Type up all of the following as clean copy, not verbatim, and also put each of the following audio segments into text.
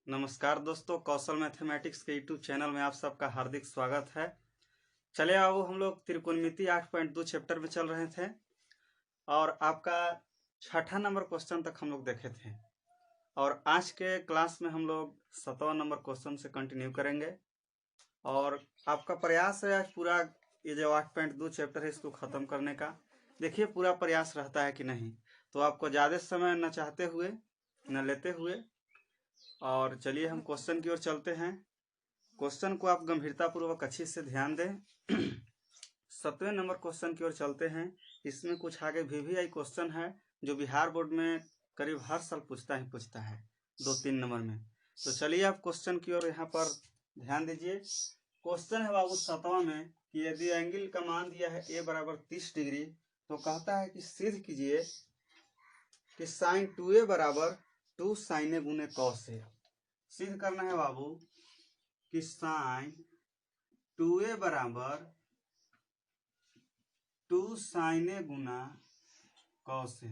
नमस्कार दोस्तों, कौशल मैथमेटिक्स के यूट्यूब चैनल में आप सबका हार्दिक स्वागत है। चले आओ, हम लोग त्रिकोणमिति 8.2 चैप्टर में चल रहे थे और आपका 6ठा नंबर क्वेश्चन तक हम लोग देखे थे और आज के क्लास में हम लोग 7वां नंबर क्वेश्चन से कंटिन्यू करेंगे। और आपका प्रयास है आज पूरा ये जो 8.2 चैप्टर है इसको ख़त्म करने का। देखिए पूरा प्रयास रहता है कि नहीं, तो आपको ज़्यादा समय न चाहते हुए न लेते हुए और चलिए हम क्वेश्चन की ओर चलते हैं। क्वेश्चन को आप गंभीरतापूर्वक अच्छे से ध्यान दें। 7वें नंबर क्वेश्चन की ओर चलते हैं। इसमें कुछ आगे VVI क्वेश्चन है जो बिहार बोर्ड में करीब हर साल पूछता है 2-3 नंबर में। तो चलिए आप क्वेश्चन की ओर यहाँ पर ध्यान दीजिए। क्वेश्चन है बाबू 7वां में कि यदि एंगल का मान दिया है a बराबर 30 डिग्री, तो कहता है कि सिद्ध कीजिए कि साइन 2a बराबर 2 साइन ए गुने कॉस ए। सिद्ध करना है बाबू कि साइन 2a बराबर 2 sign A Guna cos A.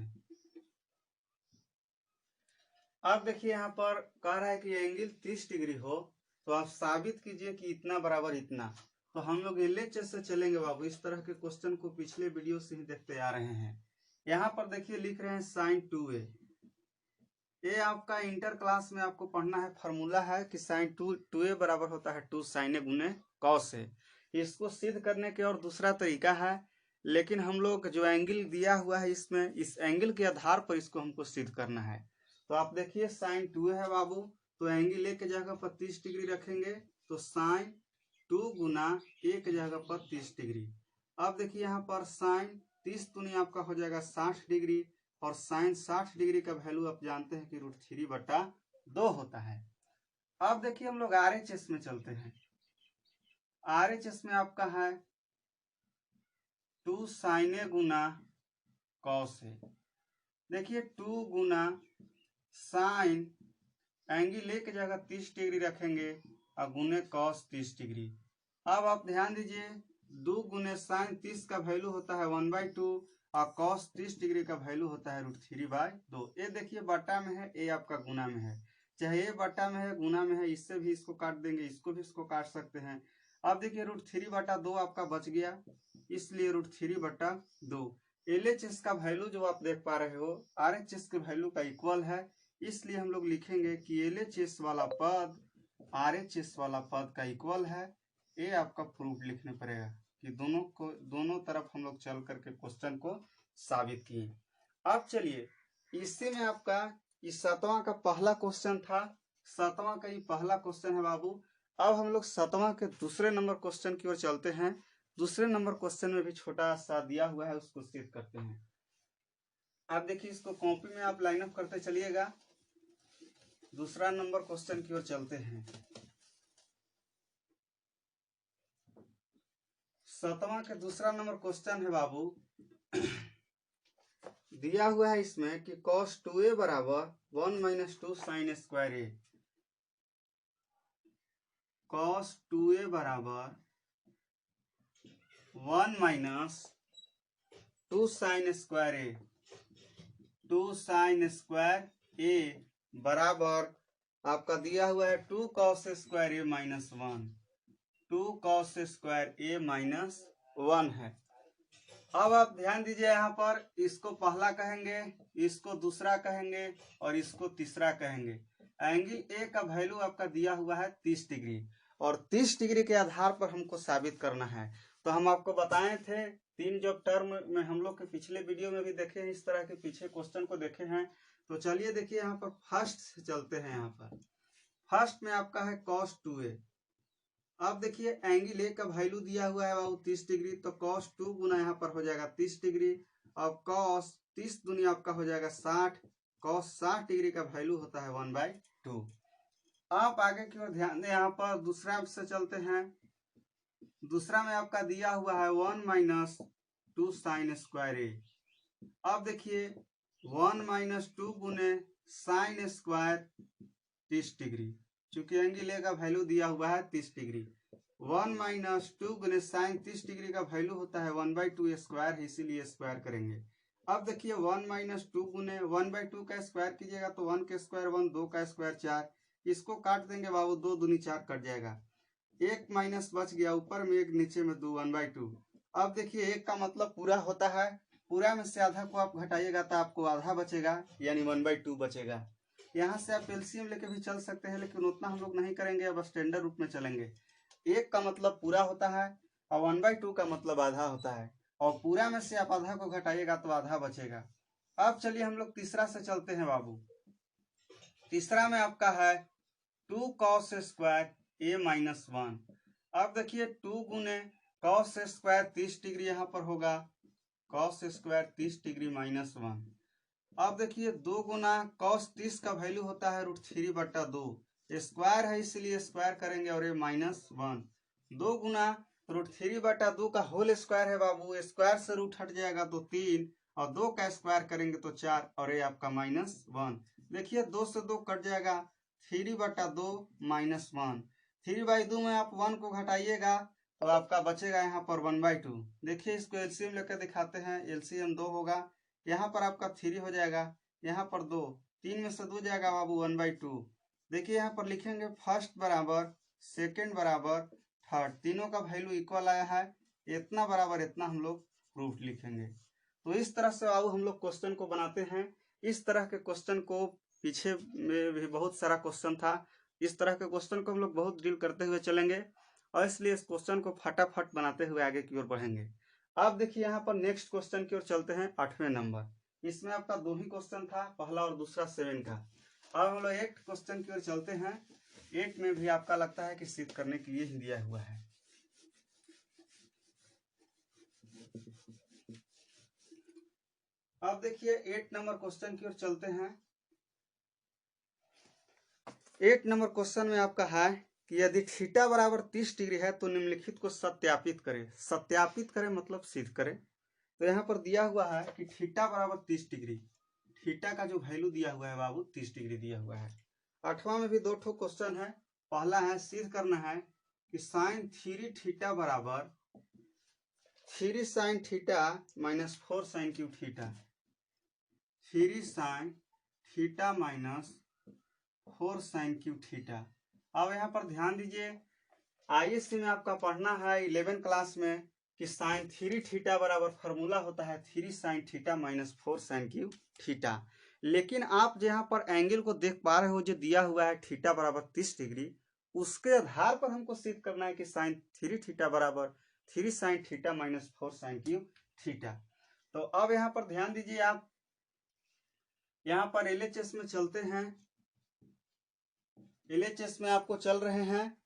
अब देखिए यहाँ पर कह रहा है कि एंगल 30 डिग्री हो, तो आप साबित कीजिए कि इतना बराबर इतना। तो हम लोग LHS से चलेंगे बाबू। इस तरह के क्वेश्चन को पिछले वीडियो से ही देखते आ रहे हैं। यहाँ पर देखिए लिख रहे हैं साइन 2a। ये आपका इंटर क्लास में आपको पढ़ना है, फॉर्मूला है कि साइन 2a बराबर होता है 2 साइन ए गुने कॉस ए। इसको सिद्ध करने के और दूसरा तरीका है, लेकिन हम लोग जो एंगल दिया हुआ है इसमें इस एंगल के आधार पर इसको हमको सिद्ध करना है। तो आप देखिए साइन 2a है बाबू, तो एंगल ए के जगह पर 30 डिग्री रखेंगे तो साइन 2 गुना ए के जगह पर 30 डिग्री। अब देखिए यहाँ पर साइन 30 दूनी आपका हो जाएगा 60 डिग्री और साइन 60 डिग्री का वैल्यू आप जानते हैं कि √3/2 होता है। अब देखिए हम लोग RHS में चलते हैं। RHS में आपका है 2 sign A Guna cos A. देखिए 2 गुना साइन एंगल ए की जगह 30 डिग्री रखेंगे और गुने कॉस 30 डिग्री। अब आप ध्यान दीजिए 2 गुने साइन 30 का वैल्यू होता है 1/2 और कॉस 30 डिग्री का वैल्यू होता है √3/2। ये देखिए बटा में है, ये आपका गुना में है। चाहे ये बटा में है गुना में है, इससे भी इसको काट देंगे, इसको भी इसको काट सकते हैं। अब देखिए √3/2 आपका बच गया, इसलिए √3/2। LHS का वैल्यू जो आप देख पा रहे हो RHS के वैल्यू का इक्वल है, इसलिए हम लोग लिखेंगे कि LHS वाला पद RHS वाला पद का इक्वल है। ये आपका प्रूफ लिखने पड़ेगा कि दोनों तरफ हम लोग चल करके क्वेश्चन को साबित किए। अब चलिए इसी में आपका इस 7वां का पहला क्वेश्चन था। 7वां का ये पहला क्वेश्चन है बाबू। अब हम लोग 7वां के दूसरे नंबर क्वेश्चन की ओर चलते हैं। दूसरे नंबर क्वेश्चन में भी छोटा सा दिया हुआ है, उसको सिद्ध करते हैं। आप देखिए इसको कॉपी में आप लाइन अप करते चलिएगा। दूसरा नंबर क्वेश्चन की ओर चलते हैं। 7वां के दूसरा नंबर क्वेश्चन है बाबू। दिया हुआ है इसमें कि cos 2a बराबर 1 - 2 sin स्क्वायर ए। cos 2a बराबर 1 - 2 sin स्क्वायर ए। 2 sin स्क्वायर ए बराबर आपका दिया हुआ है 2 cos स्क्वायर ए -1। 2 cos स्क्वायर ए -1 है। अब आप ध्यान दीजिए, यहाँ पर इसको पहला कहेंगे, इसको दूसरा कहेंगे और इसको तीसरा कहेंगे। एंगल ए का वैल्यू आपका दिया हुआ है 30 डिग्री और 30 डिग्री के आधार पर हमको साबित करना है। तो हम आपको बताए थे 3 जब टर्म में हम लोग के पिछले वीडियो में भी देखे हैं, इस तरह के पीछे क्वेश्चन को देखे हैं। तो चलिए देखिए यहाँ पर फर्स्ट से चलते हैं। यहाँ पर फर्स्ट में आपका है cos 2a। अब देखिए एंगल ए का वैल्यू दिया हुआ है 30 डिग्री, तो cos 2 गुना यहाँ पर हो जाएगा 30 डिग्री। अब cos 30 दूनी आपका हो जाएगा 60। cos 60 डिग्री का वैल्यू होता है 1/2। आप आगे की ओर ध्यान दें, यहाँ पर दूसरा से चलते हैं। दूसरा में आपका दिया हुआ है 1 - 2 sin स्क्वायर ए। अब देखिए 1 - 2 गुने साइन स्क्वायर 30 डिग्री, चूंकि एंगल ए का वैल्यू दिया हुआ है 30 डिग्री। 1 - 2 गुने साइन 30 डिग्री का वैल्यू होता है 1/2 स्क्वायर, इसीलिए स्क्वायर करेंगे। अब देखिए 1 - 2 गुने 1/2 का स्क्वायर कीजिएगा तो 1 के स्क्वायर 1, 2 का स्क्वायर 4, इसको काट देंगे बाबू, 2 दूनी 4 कट जाएगा, 1 माइनस बच गया, ऊपर में 1 नीचे में 2, 1/2। अब देखिए 1 का मतलब पूरा होता है, पूरा में से आधा को आप घटाइएगा तो आपको आधा बचेगा, यानी 1/2 बचेगा। यहाँ से आप एलसीएम लेके भी चल सकते हैं, लेकिन उतना हम लोग नहीं करेंगे, अब स्टैंडर्ड रूप में चलेंगे। 1 का मतलब पूरा होता है और 1/2 का मतलब आधा होता है, और पूरा में से आप आधा को घटाइएगा तो आधा बचेगा। अब चलिए हम लोग तीसरा से चलते हैं बाबू। तीसरा में आपका है 2 cos स्क्वायर a माइनस 1। अब देखिए 2 गुने cos स्क्वायर 30 डिग्री यहाँ पर होगा, cos स्क्वायर 30 डिग्री माइनस 1। अब देखिए 2 गुना cos 30 का वैल्यू होता है √3/2, स्क्वायर है इसलिए स्क्वायर करेंगे, और ये माइनस 1। 2 गुना √3/2 का होल स्क्वायर है बाबू, स्क्वायर से रूट हट जाएगा तो 3, और 2 का स्क्वायर करेंगे तो 4, और ये आपका -1। देखिए 2 से 2 कट जाएगा, 3/2 माइनस 1। 3/2 में आप 1 को घटाइएगा तो आपका बचेगा यहाँ पर 1/2। देखिए इसको एलसीएम लेकर दिखाते हैं, एलसीएम 2 होगा, यहाँ पर आपका 3 हो जाएगा, यहाँ पर 2, 3 में से 2 जाएगा बाबू 1/2। देखिए यहाँ पर लिखेंगे फर्स्ट बराबर सेकंड बराबर थर्ड, तीनों का वैल्यू इक्वल आया है, इतना बराबर इतना हम लोग प्रूफ लिखेंगे। तो इस तरह से बाबू हम लोग क्वेश्चन को बनाते हैं। इस तरह के क्वेश्चन को पीछे में भी बहुत सारा क्वेश्चन था, इस तरह के क्वेश्चन को हम लोग बहुत डील करते हुए चलेंगे, और इसलिए इस क्वेश्चन को फटाफट बनाते हुए आगे की ओर बढ़ेंगे। अब देखिए यहाँ पर नेक्स्ट क्वेश्चन की ओर चलते हैं, 8वें नंबर। इसमें आपका 2 ही क्वेश्चन था, पहला और दूसरा 7 का। अब हम लोग 8 क्वेश्चन की ओर चलते हैं। 8 में भी आपका लगता है कि सिद्ध करने के लिए ही दिया हुआ है। अब देखिए 8 नंबर क्वेश्चन की ओर चलते हैं। 8 नंबर क्वेश्चन में आपका है कि यदि थीटा बराबर 30 डिग्री है तो निम्नलिखित को सत्यापित करें। सत्यापित करें मतलब सिद्ध करें। तो यहाँ पर दिया हुआ है कि थीटा बराबर 30 डिग्री, थीटा का जो वैल्यू दिया हुआ है बाबू 30 डिग्री दिया हुआ है। 8वां में भी 2 ठो क्वेश्चन है। पहला है सिद्ध करना है कि साइन 3 थीटा बराबर 3 sine theta minus 4 sine cube theta, 3 sine theta minus 4 sine cube theta. अब यहाँ पर ध्यान दीजिए, आईएससी में आपका पढ़ना है 11 क्लास में कि साइन 3 थीटा बराबर फॉर्मूला होता है 3 sine theta minus 4 sine cube theta. लेकिन आप जहाँ पर एंगल को देख पा रहे हो जो दिया हुआ है थीटा बराबर 30 डिग्री, उसके आधार पर हमको सिद्ध करना है कि साइन 3 थीटा बराबर 3 sine theta minus 4 sine cube theta. तो अब यहाँ पर ध्यान दीजिए, आप यहाँ पर एलएचएस में चलते हैं। एलएचएस में आपको चल रहे हैं।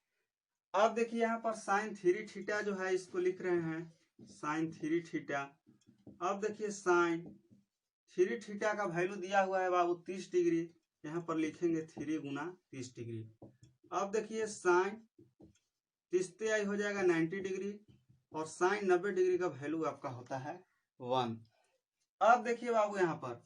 अब देखिए यहाँ पर साइन 3 थीटा जो है इसको लिख रहे हैं साइन 3 थीटा। अब देखिए साइन 3 थीटा का वैल्यू दिया हुआ है बाबू 30 डिग्री, यहाँ पर लिखेंगे 3 गुना 30 डिग्री। अब देखिए साइन 30 आई हो जाएगा 90 डिग्री, और साइन 90 डिग्री का वैल्यू आपका होता है 1। अब देखिए बाबू यहाँ पर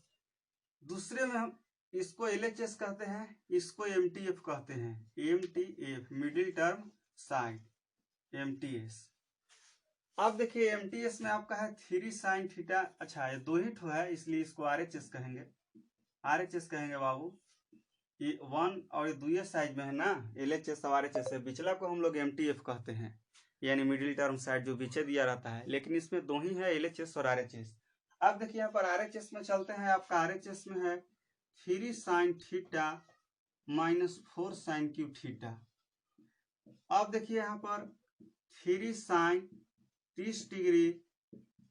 दूसरे में हम इसको एलएचएस कहते हैं, इसको एमटीएफ कहते हैं, MTF middle term sign, MTS. अब देखिए एमटीएस में आपका है 3 साइन थीटा, अच्छा ये 2 ही ठो है इसलिए इसको आरएचएस कहेंगे, आरएचएस कहेंगे बाबू। ये 1 और ये 2 साइड में है ना, एलएचएस और आरएचएस है, पिछला को हम लोग एमटीएफ कहते हैं, यानी मिडिल टर्म साइड जो पीछे दिया रहता है, लेकिन इसमें 2 ही है, एलएचएस और आरएचएस। अब देखिए यहाँ पर आरएचएस में चलते हैं। आपका आरएचएस में है 3 sine theta minus 4 sine cube theta. अब देखिए यहाँ पर 3 sine 30 degree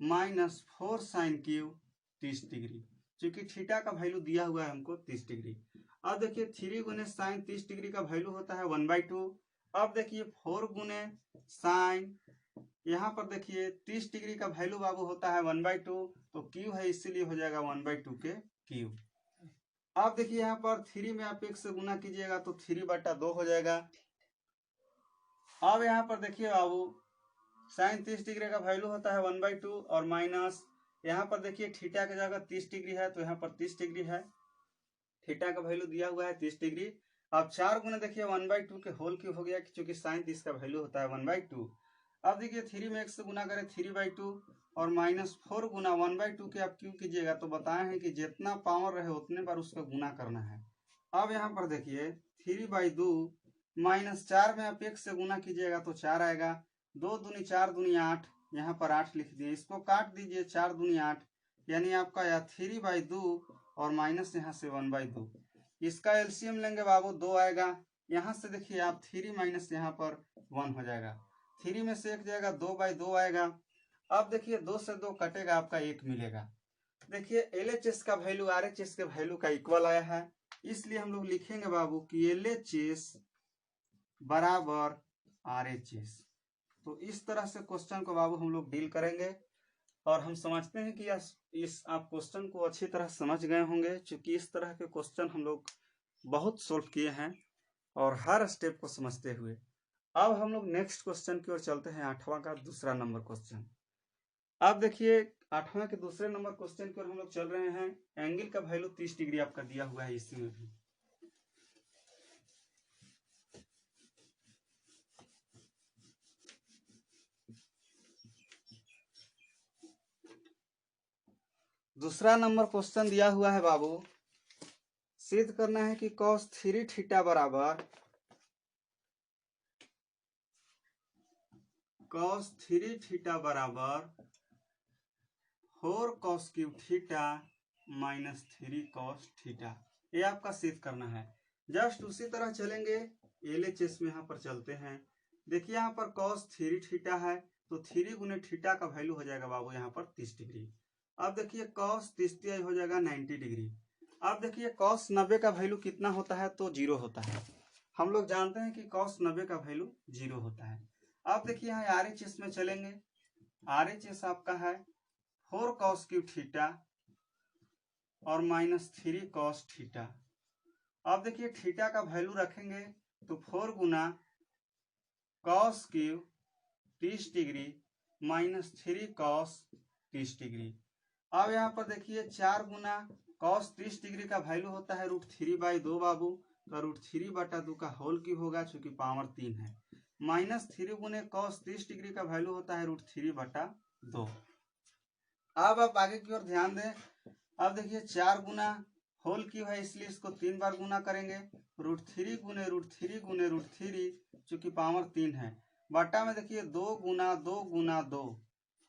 minus 4 sine cube 30 degree, क्योंकि थीटा का वैल्यू दिया हुआ है हमको 30 डिग्री। अब देखिए 3 गुने साइन 30 डिग्री का वैल्यू होता है 1/2। अब देखिए 4 गुने साइन, यहाँ पर देखिए 30 डिग्री का वैल्यू बाबू होता है 1/2, तो क्यूब है इसीलिए हो जाएगा 1/2 के क्यूब। अब देखिए यहाँ पर 3 में आप 1 से गुना कीजिएगा तो 3/2 हो जाएगा। अब यहाँ पर देखिए बाबू साइन 30 डिग्री का वैल्यू होता है 1/2, और माइनस यहाँ पर देखिए थीटा की जगह 30 डिग्री है तो यहाँ पर 30 डिग्री है, थीटा का वैल्यू दिया हुआ है 30 डिग्री। अब 4 गुना देखिए 1/2 के होल क्यूब हो गया, क्योंकि साइन 30 का वैल्यू होता है 1/2। अब देखिए 3 में 1 से गुना करें 3/2, और माइनस 4 गुना 1/2 के आप क्यों कीजिएगा तो बताए हैं कि जितना पावर रहे उतने बार उसका गुना करना है। अब यहाँ पर देखिए 3/2 -4 में आप 1 से गुना कीजिएगा तो 4 आएगा। 2 दूनी 4 दूनी 8, यहाँ पर 8 लिख दिए, इसको काट दीजिए 4 दूनी 8, यानी आपका यह 3/2 और माइनस यहाँ से 1/2। इसका एलसीएम लेंगे बाबू 2 आएगा। यहाँ से देखिए आप 3 माइनस यहाँ पर 1 हो जाएगा, 3 में से 1 जाएगा 2/2 आएगा। अब देखिए 2 से 2 कटेगा, आपका 1 मिलेगा। देखिए LHS का वैल्यू RHS के वैल्यू का इक्वल आया है, इसलिए हम लोग लिखेंगे बाबू कि LHS बराबर RHS। तो इस तरह से क्वेश्चन को बाबू हम लोग डील करेंगे और हम समझते हैं कि इस आप क्वेश्चन को अच्छी तरह समझ गए होंगे, क्योंकि इस तरह के क्वेश्चन हम लोग बहुत सोल्व किए हैं और हर स्टेप को समझते हुए। अब हम लोग नेक्स्ट क्वेश्चन की ओर चलते हैं, 8वां का दूसरा नंबर क्वेश्चन। अब देखिए 8वां के दूसरे नंबर क्वेश्चन की ओर हम लोग चल रहे हैं। एंगल का वैल्यू 30 डिग्री आपका दिया हुआ है इसी में भी। दूसरा नंबर क्वेश्चन दिया हुआ है बाबू, सिद्ध करना है कि cos 3 थीटा बराबर cos 3 थीटा बराबर 4 cos cube theta minus 3 cos theta, ये आपका सिद्ध करना है। जस्ट उसी तरह चलेंगे, LHS में यहाँ पर चलते हैं। देखिए यहाँ पर cos 3 थीटा है, तो 3 गुने थीटा का वैल्यू हो जाएगा बाबू यहाँ पर 30 डिग्री। अब देखिए cos 30 हो जाएगा 90 डिग्री। अब देखिए cos 90 का वैल्यू कितना होता है, तो 0 होता है। हम लोग जानते हैं कि cos 90 का वैल्यू 0 होता है। अब देखिए यहाँ RHS में चलेंगे, RHS आपका है 4 cos क्यूब थीटा और माइनस 3 cos थीटा। अब देखिए थीटा का वैल्यू रखेंगे तो 4 गुना cos cube 30 degree minus 3 cos 30 degree. अब यहाँ पर देखिए 4 गुना cos 30 डिग्री का वैल्यू होता है √3/2 बाबू, तो √3/2 का होल क्यूब होगा, चूंकि पावर 3 है। माइनस 3 गुने cos 30 डिग्री का वैल्यू होता है √3/2। अब आप आगे की ओर ध्यान दें। अब देखिए 4 गुना होल क्यूब है, इसलिए इसको 3 बार गुना करेंगे, √3 गुने √3 गुने √3, चूंकि पावर 3 है, बटा में देखिए 2 गुना 2 गुना 2।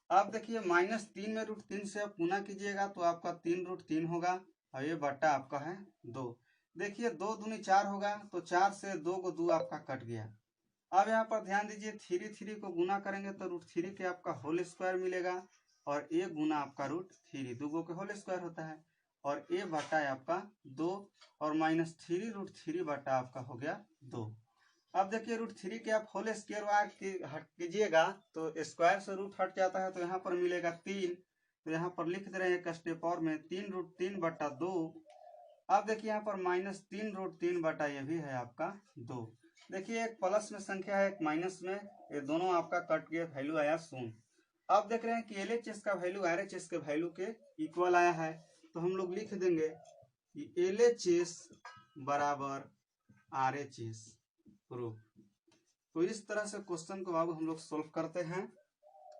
अब देखिए -3 में √3 से आप गुना कीजिएगा तो आपका 3√3 होगा और ये बटा आपका है 2। देखिए 2 दूनी 4 होगा, तो 4 से 2 को 2 आपका कट गया। अब यहाँ पर ध्यान दीजिए 3 को गुना करेंगे तो √3 के आपका होल स्क्वायर मिलेगा और ए गुना आपका √3, 2 के होल स्क्वायर होता है, और ए बटा है आपका 2 और -3 √3 बटा आपका हो गया 2। अब देखिए √3 के आप होल स्क्वायर हट कीजिएगा तो स्क्वायर से रूट हट जाता है, तो यहाँ पर मिलेगा 3, तो यहाँ पर लिख दे रहे हैं एक स्टेप और में 3√3 बटा 2। अब देखिए यहाँ पर -3√3 बटा ये भी है आपका 2। देखिए एक प्लस में संख्या है, एक माइनस में, ये दोनों आपका कट गया, वैल्यू आया 0। अब देख रहे हैं कि LHS का वैल्यू RHS के वैल्यू के इक्वल आया है, तो हम लोग लिख देंगे कि LHS बराबर RHS प्रूफ। तो इस तरह से क्वेश्चन को अब हम लोग सोल्व करते हैं।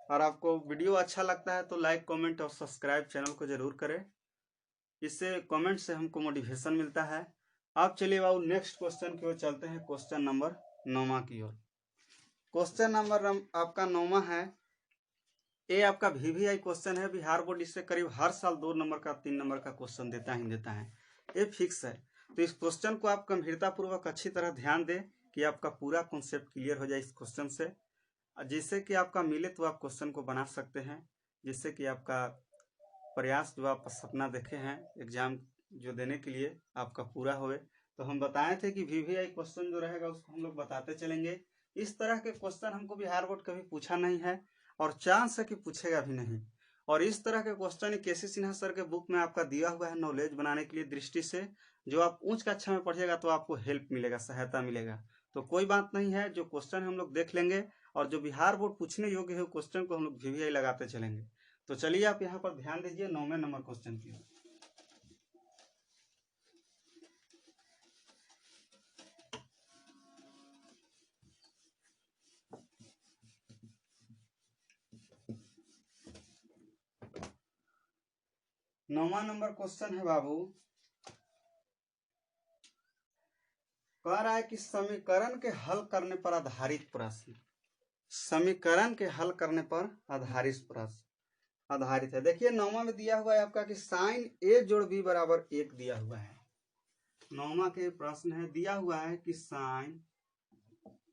और आपको वीडियो अच्छा लगता है तो लाइक कमेंट और सब्सक्राइब चैनल को जरूर करें, इससे कमेंट से हमको मोटिवेशन मिलता है। अब चलिए बाबू नेक्स्ट क्वेश्चन की ओर चलते हैं, क्वेश्चन नंबर 9 की ओर। क्वेश्चन नंबर आपका 9 है, ये आपका VVI क्वेश्चन है, बिहार बोर्ड इससे करीब हर साल 2 नंबर का 3 नंबर का क्वेश्चन देता है, ये फिक्स है। तो इस क्वेश्चन को आप गंभीरता पूर्वक अच्छी तरह ध्यान दें कि आपका पूरा कॉन्सेप्ट क्लियर हो जाए इस क्वेश्चन से, जिससे कि आपका मिले तो आप क्वेश्चन को बना सकते हैं, जिससे कि आपका प्रयास जो आप सपना देखे हैं एग्जाम जो देने के लिए आपका पूरा होए। तो हम बताए थे कि VVI क्वेश्चन जो रहेगा उसको हम लोग बताते चलेंगे। इस तरह के क्वेश्चन हमको बिहार बोर्ड कभी पूछा नहीं है और चांस है कि पूछेगा भी नहीं। और इस तरह के क्वेश्चन KC सिन्हा सर के बुक में आपका दिया हुआ है नॉलेज बनाने के लिए दृष्टि से, जो आप उच्च कक्षा में पढ़िएगा तो आपको हेल्प मिलेगा, सहायता मिलेगा। तो कोई बात नहीं है, जो क्वेश्चन हम लोग देख लेंगे और जो बिहार बोर्ड पूछने योग्य है क्वेश्चन को हम लोग VVI लगाते चलेंगे। तो चलिए आप यहाँ पर ध्यान दीजिए 9वें नंबर क्वेश्चन की। नौवां नंबर क्वेश्चन है बाबू, कह रहा है कि समीकरण के हल करने पर आधारित प्रश्न, समीकरण के हल करने पर आधारित प्रश्न आधारित है। देखिए 9वां में दिया हुआ है आपका कि साइन ए जोड़ बी बराबर 1 दिया हुआ है। 9वां के प्रश्न है, दिया हुआ है कि साइन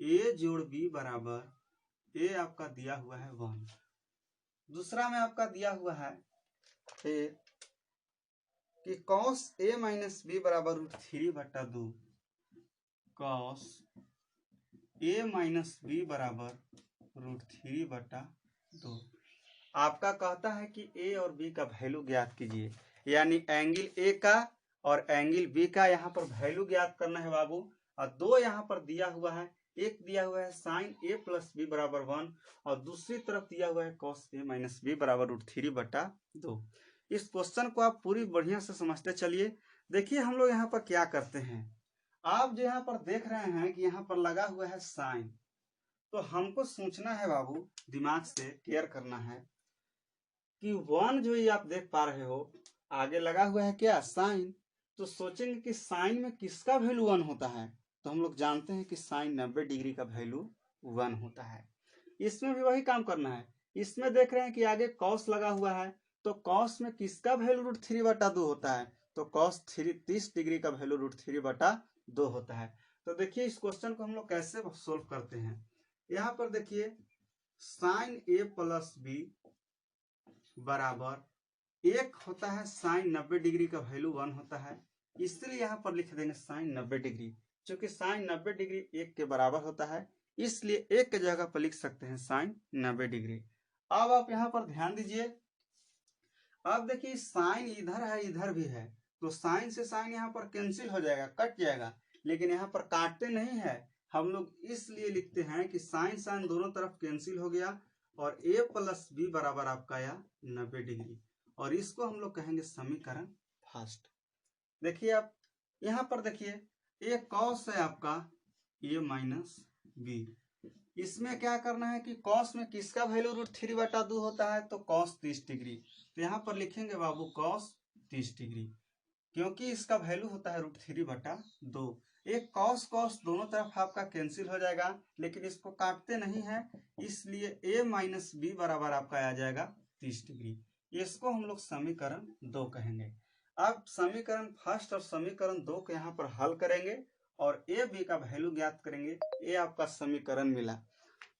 ए जोड़ बी बराबर ए आपका दिया हुआ है 1। दूसरा में आपका दिया हुआ है कि कॉस ए माइनस बी बराबर √3/2, कॉस ए माइनस बी बराबर √3/2। आपका कहता है कि ए और बी का वैल्यू ज्ञात कीजिए, यानी एंगल ए का और एंगल बी का यहाँ पर वैल्यू ज्ञात करना है बाबू। और दो यहाँ पर दिया हुआ है, एक दिया हुआ है साइन ए प्लस बी बराबर 1 और दूसरी तरफ दिया हुआ है कॉस ए माइनस बी बराबर √3/2। इस क्वेश्चन को आप पूरी बढ़िया से समझते चलिए। देखिए हम लोग यहाँ पर क्या करते हैं, आप जो यहाँ पर देख रहे हैं कि यहाँ पर लगा हुआ है साइन, तो हमको सोचना है बाबू, दिमाग से केयर करना है कि 1 जो ये आप देख पा रहे हो आगे लगा हुआ है क्या, साइन। तो सोचेंगे कि साइन में किसका वैल्यू 1 होता है, तो हम लोग जानते हैं कि साइन 90 डिग्री का वैल्यू 1 होता है। इसमें भी वही काम करना है। इसमें देख रहे हैं कि आगे कॉस लगा हुआ है, तो कॉस में किसका वैल्यू √3/2 होता है, तो कॉस 30 डिग्री का वैल्यू √3/2 होता है। तो देखिए इस क्वेश्चन को हम लोग कैसे सोल्व करते हैं। यहाँ पर देखिए साइन ए प्लस बी बराबर एक होता है साइन 90 डिग्री का वैल्यू 1 होता है, इसलिए यहाँ पर लिख देंगे साइन 90 डिग्री। क्योंकि साइन 90 डिग्री 1 के बराबर होता है, इसलिए 1 के जगह पर लिख सकते हैं साइन 90 डिग्री। अब आप यहाँ पर ध्यान दीजिए, अब देखिए साइन इधर है इधर भी है, तो साइन से साइन यहाँ पर कैंसिल हो जाएगा, कट जाएगा, लेकिन यहाँ पर काटते नहीं है हम लोग, इसलिए लिखते हैं कि साइन साइन दोनों तरफ कैंसिल हो गया और a प्लस बी बराबर आपका आया 90 डिग्री, और इसको हम लोग कहेंगे समीकरण फर्स्ट। देखिए आप यहाँ पर देखिए ये कॉस है आपका a माइनस बी, इसमें क्या करना है कि कॉस में किसका वैल्यू √3/2 होता है, तो कॉस 30 डिग्री। तो यहाँ पर लिखेंगे बाबू कॉस 30 डिग्री, क्योंकि इसका वैल्यू होता है √3/2। एक कॉस कॉस दोनों तरफ आपका कैंसिल हो जाएगा, लेकिन इसको काटते नहीं है, इसलिए a माइनस बी बराबर आपका आ जाएगा 30 डिग्री। इसको हम लोग समीकरण 2 कहेंगे। अब समीकरण फर्स्ट और समीकरण 2 को यहाँ पर हल करेंगे और a b का वैल्यू ज्ञात करेंगे। ये आपका समीकरण मिला,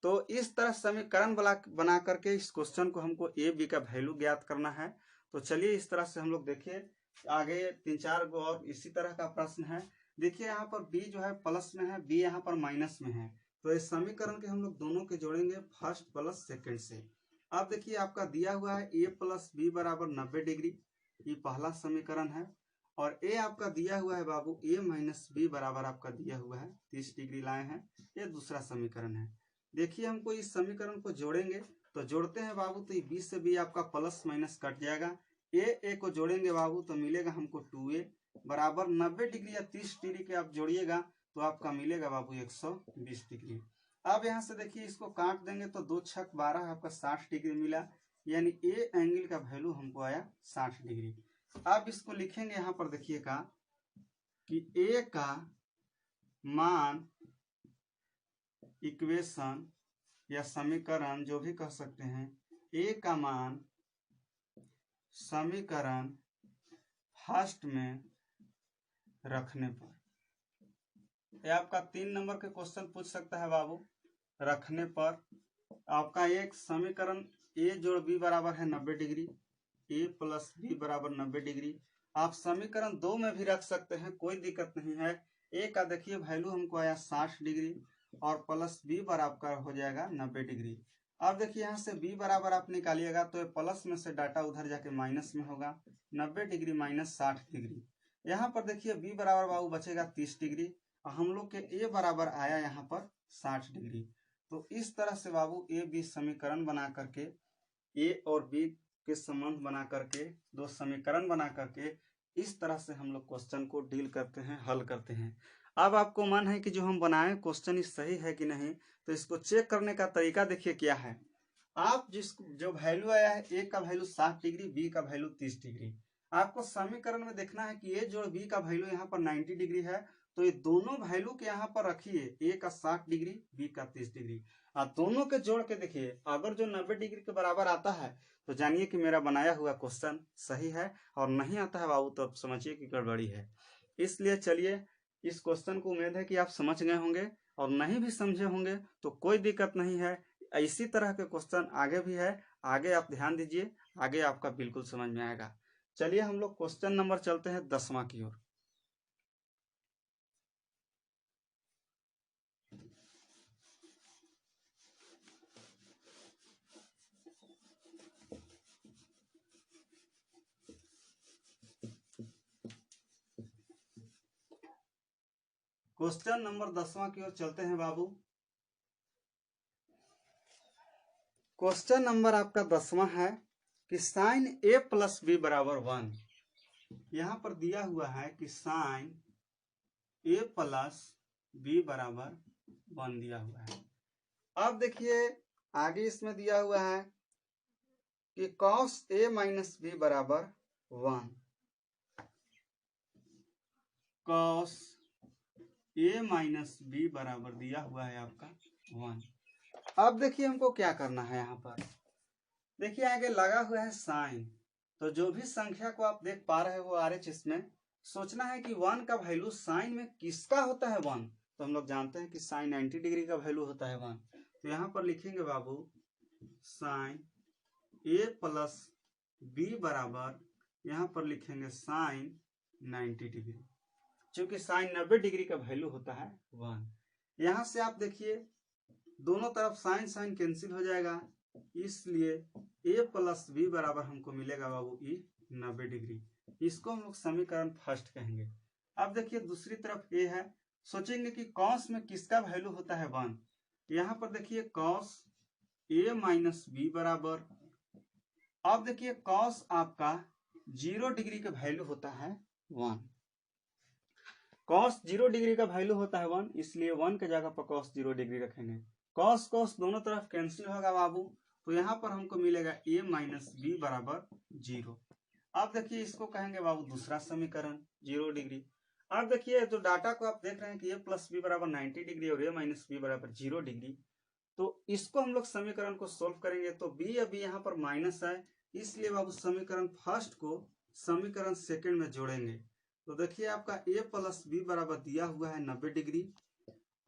तो इस तरह समीकरण बना करके इस क्वेश्चन को हमको a b का वैल्यू ज्ञात करना है। तो चलिए इस तरह से हम लोग देखिए आगे 3-4 गो और इसी तरह का प्रश्न है। देखिए यहाँ पर b जो है प्लस में है, b यहाँ पर माइनस में है, तो इस समीकरण के हम लोग दोनों के जोड़ेंगे फर्स्ट प्लस सेकंड से। अब देखिए आपका दिया हुआ है a प्लस बी बराबर 90 डिग्री, ये पहला समीकरण है, और a आपका दिया हुआ है बाबू a माइनस बी बराबर आपका दिया हुआ है 30 डिग्री लाए हैं, ये दूसरा समीकरण है। देखिए हमको इस समीकरण को जोड़ेंगे, तो जोड़ते हैं बाबू, तो ये b से b आपका प्लस माइनस कट जाएगा, a को जोड़ेंगे बाबू तो मिलेगा हमको 2a बराबर 90 डिग्री या 30 डिग्री के आप जोड़िएगा तो आपका मिलेगा बाबू 120 डिग्री। अब यहाँ से देखिए इसको काट देंगे तो 2 छक 12 आपका 60 डिग्री मिला, यानी a एंगल का वैल्यू हमको आया 60 डिग्री। अब इसको लिखेंगे यहाँ पर देखिएगा कि a का मान इक्वेशन या समीकरण जो भी कह सकते हैं, a का मान समीकरण फर्स्ट में रखने पर, यह आपका 3 नंबर के क्वेश्चन पूछ सकता है बाबू। रखने पर आपका एक समीकरण a जोड़ b बराबर है 90 डिग्री, a प्लस b बराबर 90 डिग्री। आप समीकरण 2 में भी रख सकते हैं, कोई दिक्कत नहीं है। a का देखिए वैल्यू हमको आया 60 डिग्री और प्लस b बराबर आपका हो जाएगा 90 डिग्री। अब देखिए यहाँ से b बराबर आप निकालिएगा तो प्लस में से डाटा उधर जाके माइनस में होगा, 90 डिग्री माइनस 60 डिग्री। यहाँ पर देखिए b बराबर बाबू बचेगा 30 डिग्री और हम लोग के a बराबर आया यहाँ पर 60 डिग्री। तो इस तरह से बाबू a b समीकरण बना करके, a और b के संबंध बना करके, दो समीकरण बना करके इस तरह से हम लोग क्वेश्चन को डील करते हैं, हल करते हैं। अब आपको मन है कि जो हम बनाए क्वेश्चन इस सही है कि नहीं, तो इसको चेक करने का तरीका देखिए क्या है। आप जो वैल्यू आया है a का वैल्यू 60 डिग्री, b का वैल्यू 30 डिग्री, आपको समीकरण में देखना है कि a जोड़ b का वैल्यू यहाँ पर 90 डिग्री है तो ये दोनों वैल्यू के यहाँ पर रखिए, ए का 60 डिग्री, बी का 30 डिग्री, और दोनों के जोड़ के देखिए, अगर जो 90 डिग्री के बराबर आता है तो जानिए कि मेरा बनाया हुआ क्वेश्चन सही है, और नहीं आता है बाबू तो समझिए कि गड़बड़ी है। इसलिए चलिए, इस क्वेश्चन को उम्मीद है कि आप समझ गए होंगे, और नहीं भी समझे होंगे तो कोई दिक्कत नहीं है, इसी तरह के क्वेश्चन आगे भी है, आगे आप ध्यान दीजिए, आगे आपका बिल्कुल समझ में आएगा। चलिए हम लोग क्वेश्चन नंबर चलते हैं 10वां की ओर। क्वेश्चन नंबर 10वां की ओर चलते हैं बाबू। क्वेश्चन नंबर आपका 10वां है कि साइन ए प्लस बी बराबर 1। यहां पर दिया हुआ है कि साइन ए प्लस बी बराबर 1 दिया हुआ है। अब देखिए आगे इसमें दिया हुआ है कि कॉस ए माइनस बी बराबर 1, कॉस ए माइनस बी बराबर दिया हुआ है आपका 1। अब देखिए हमको क्या करना है, यहाँ पर देखिए आगे लगा हुआ है साइन, तो जो भी संख्या को आप देख पा रहे हो आरएच, इसमें सोचना है कि 1 का वैल्यू साइन में किसका होता है 1, तो हम लोग जानते हैं कि साइन 90 डिग्री का वैल्यू होता है 1। तो यहाँ पर लिखेंगे बाबू साइन ए प्लस बी बराबर, यहाँ पर लिखेंगे साइन 90 डिग्री, क्योंकि साइन 90 डिग्री का वैल्यू होता है 1। यहाँ से आप देखिए दोनों तरफ साइन साइन कैंसिल हो जाएगा, इसलिए ए प्लस बी बराबर हमको मिलेगा बाबू ई 90 डिग्री। इसको हम लोग समीकरण फर्स्ट कहेंगे। अब देखिए दूसरी तरफ ए है, सोचेंगे कि कॉस में किसका वैल्यू होता है 1। यहाँ पर देखिए कॉस ए माइनस बी बराबर, अब देखिए कॉस आपका 0 डिग्री का वैल्यू होता है 1, कॉस 0 डिग्री का वैल्यू होता है 1, इसलिए 1 के जगह पर कॉस 0 डिग्री रखेंगे। कॉस कॉस दोनों तरफ कैंसिल होगा बाबू, तो यहाँ पर हमको मिलेगा ए माइनस बी बराबर 0। अब देखिए इसको कहेंगे बाबू दूसरा समीकरण 0 डिग्री। अब देखिए जो डाटा को आप देख रहे हैं कि ए प्लस बी बराबर 90 डिग्री और ए माइनस बी बराबर 0 डिग्री, तो इसको हम लोग समीकरण को सोल्व करेंगे, तो बी अभी यहाँ पर माइनस है, इसलिए बाबू समीकरण फर्स्ट को समीकरण सेकंड में जोड़ेंगे। तो देखिए आपका ए प्लस बी बराबर दिया हुआ है 90 डिग्री,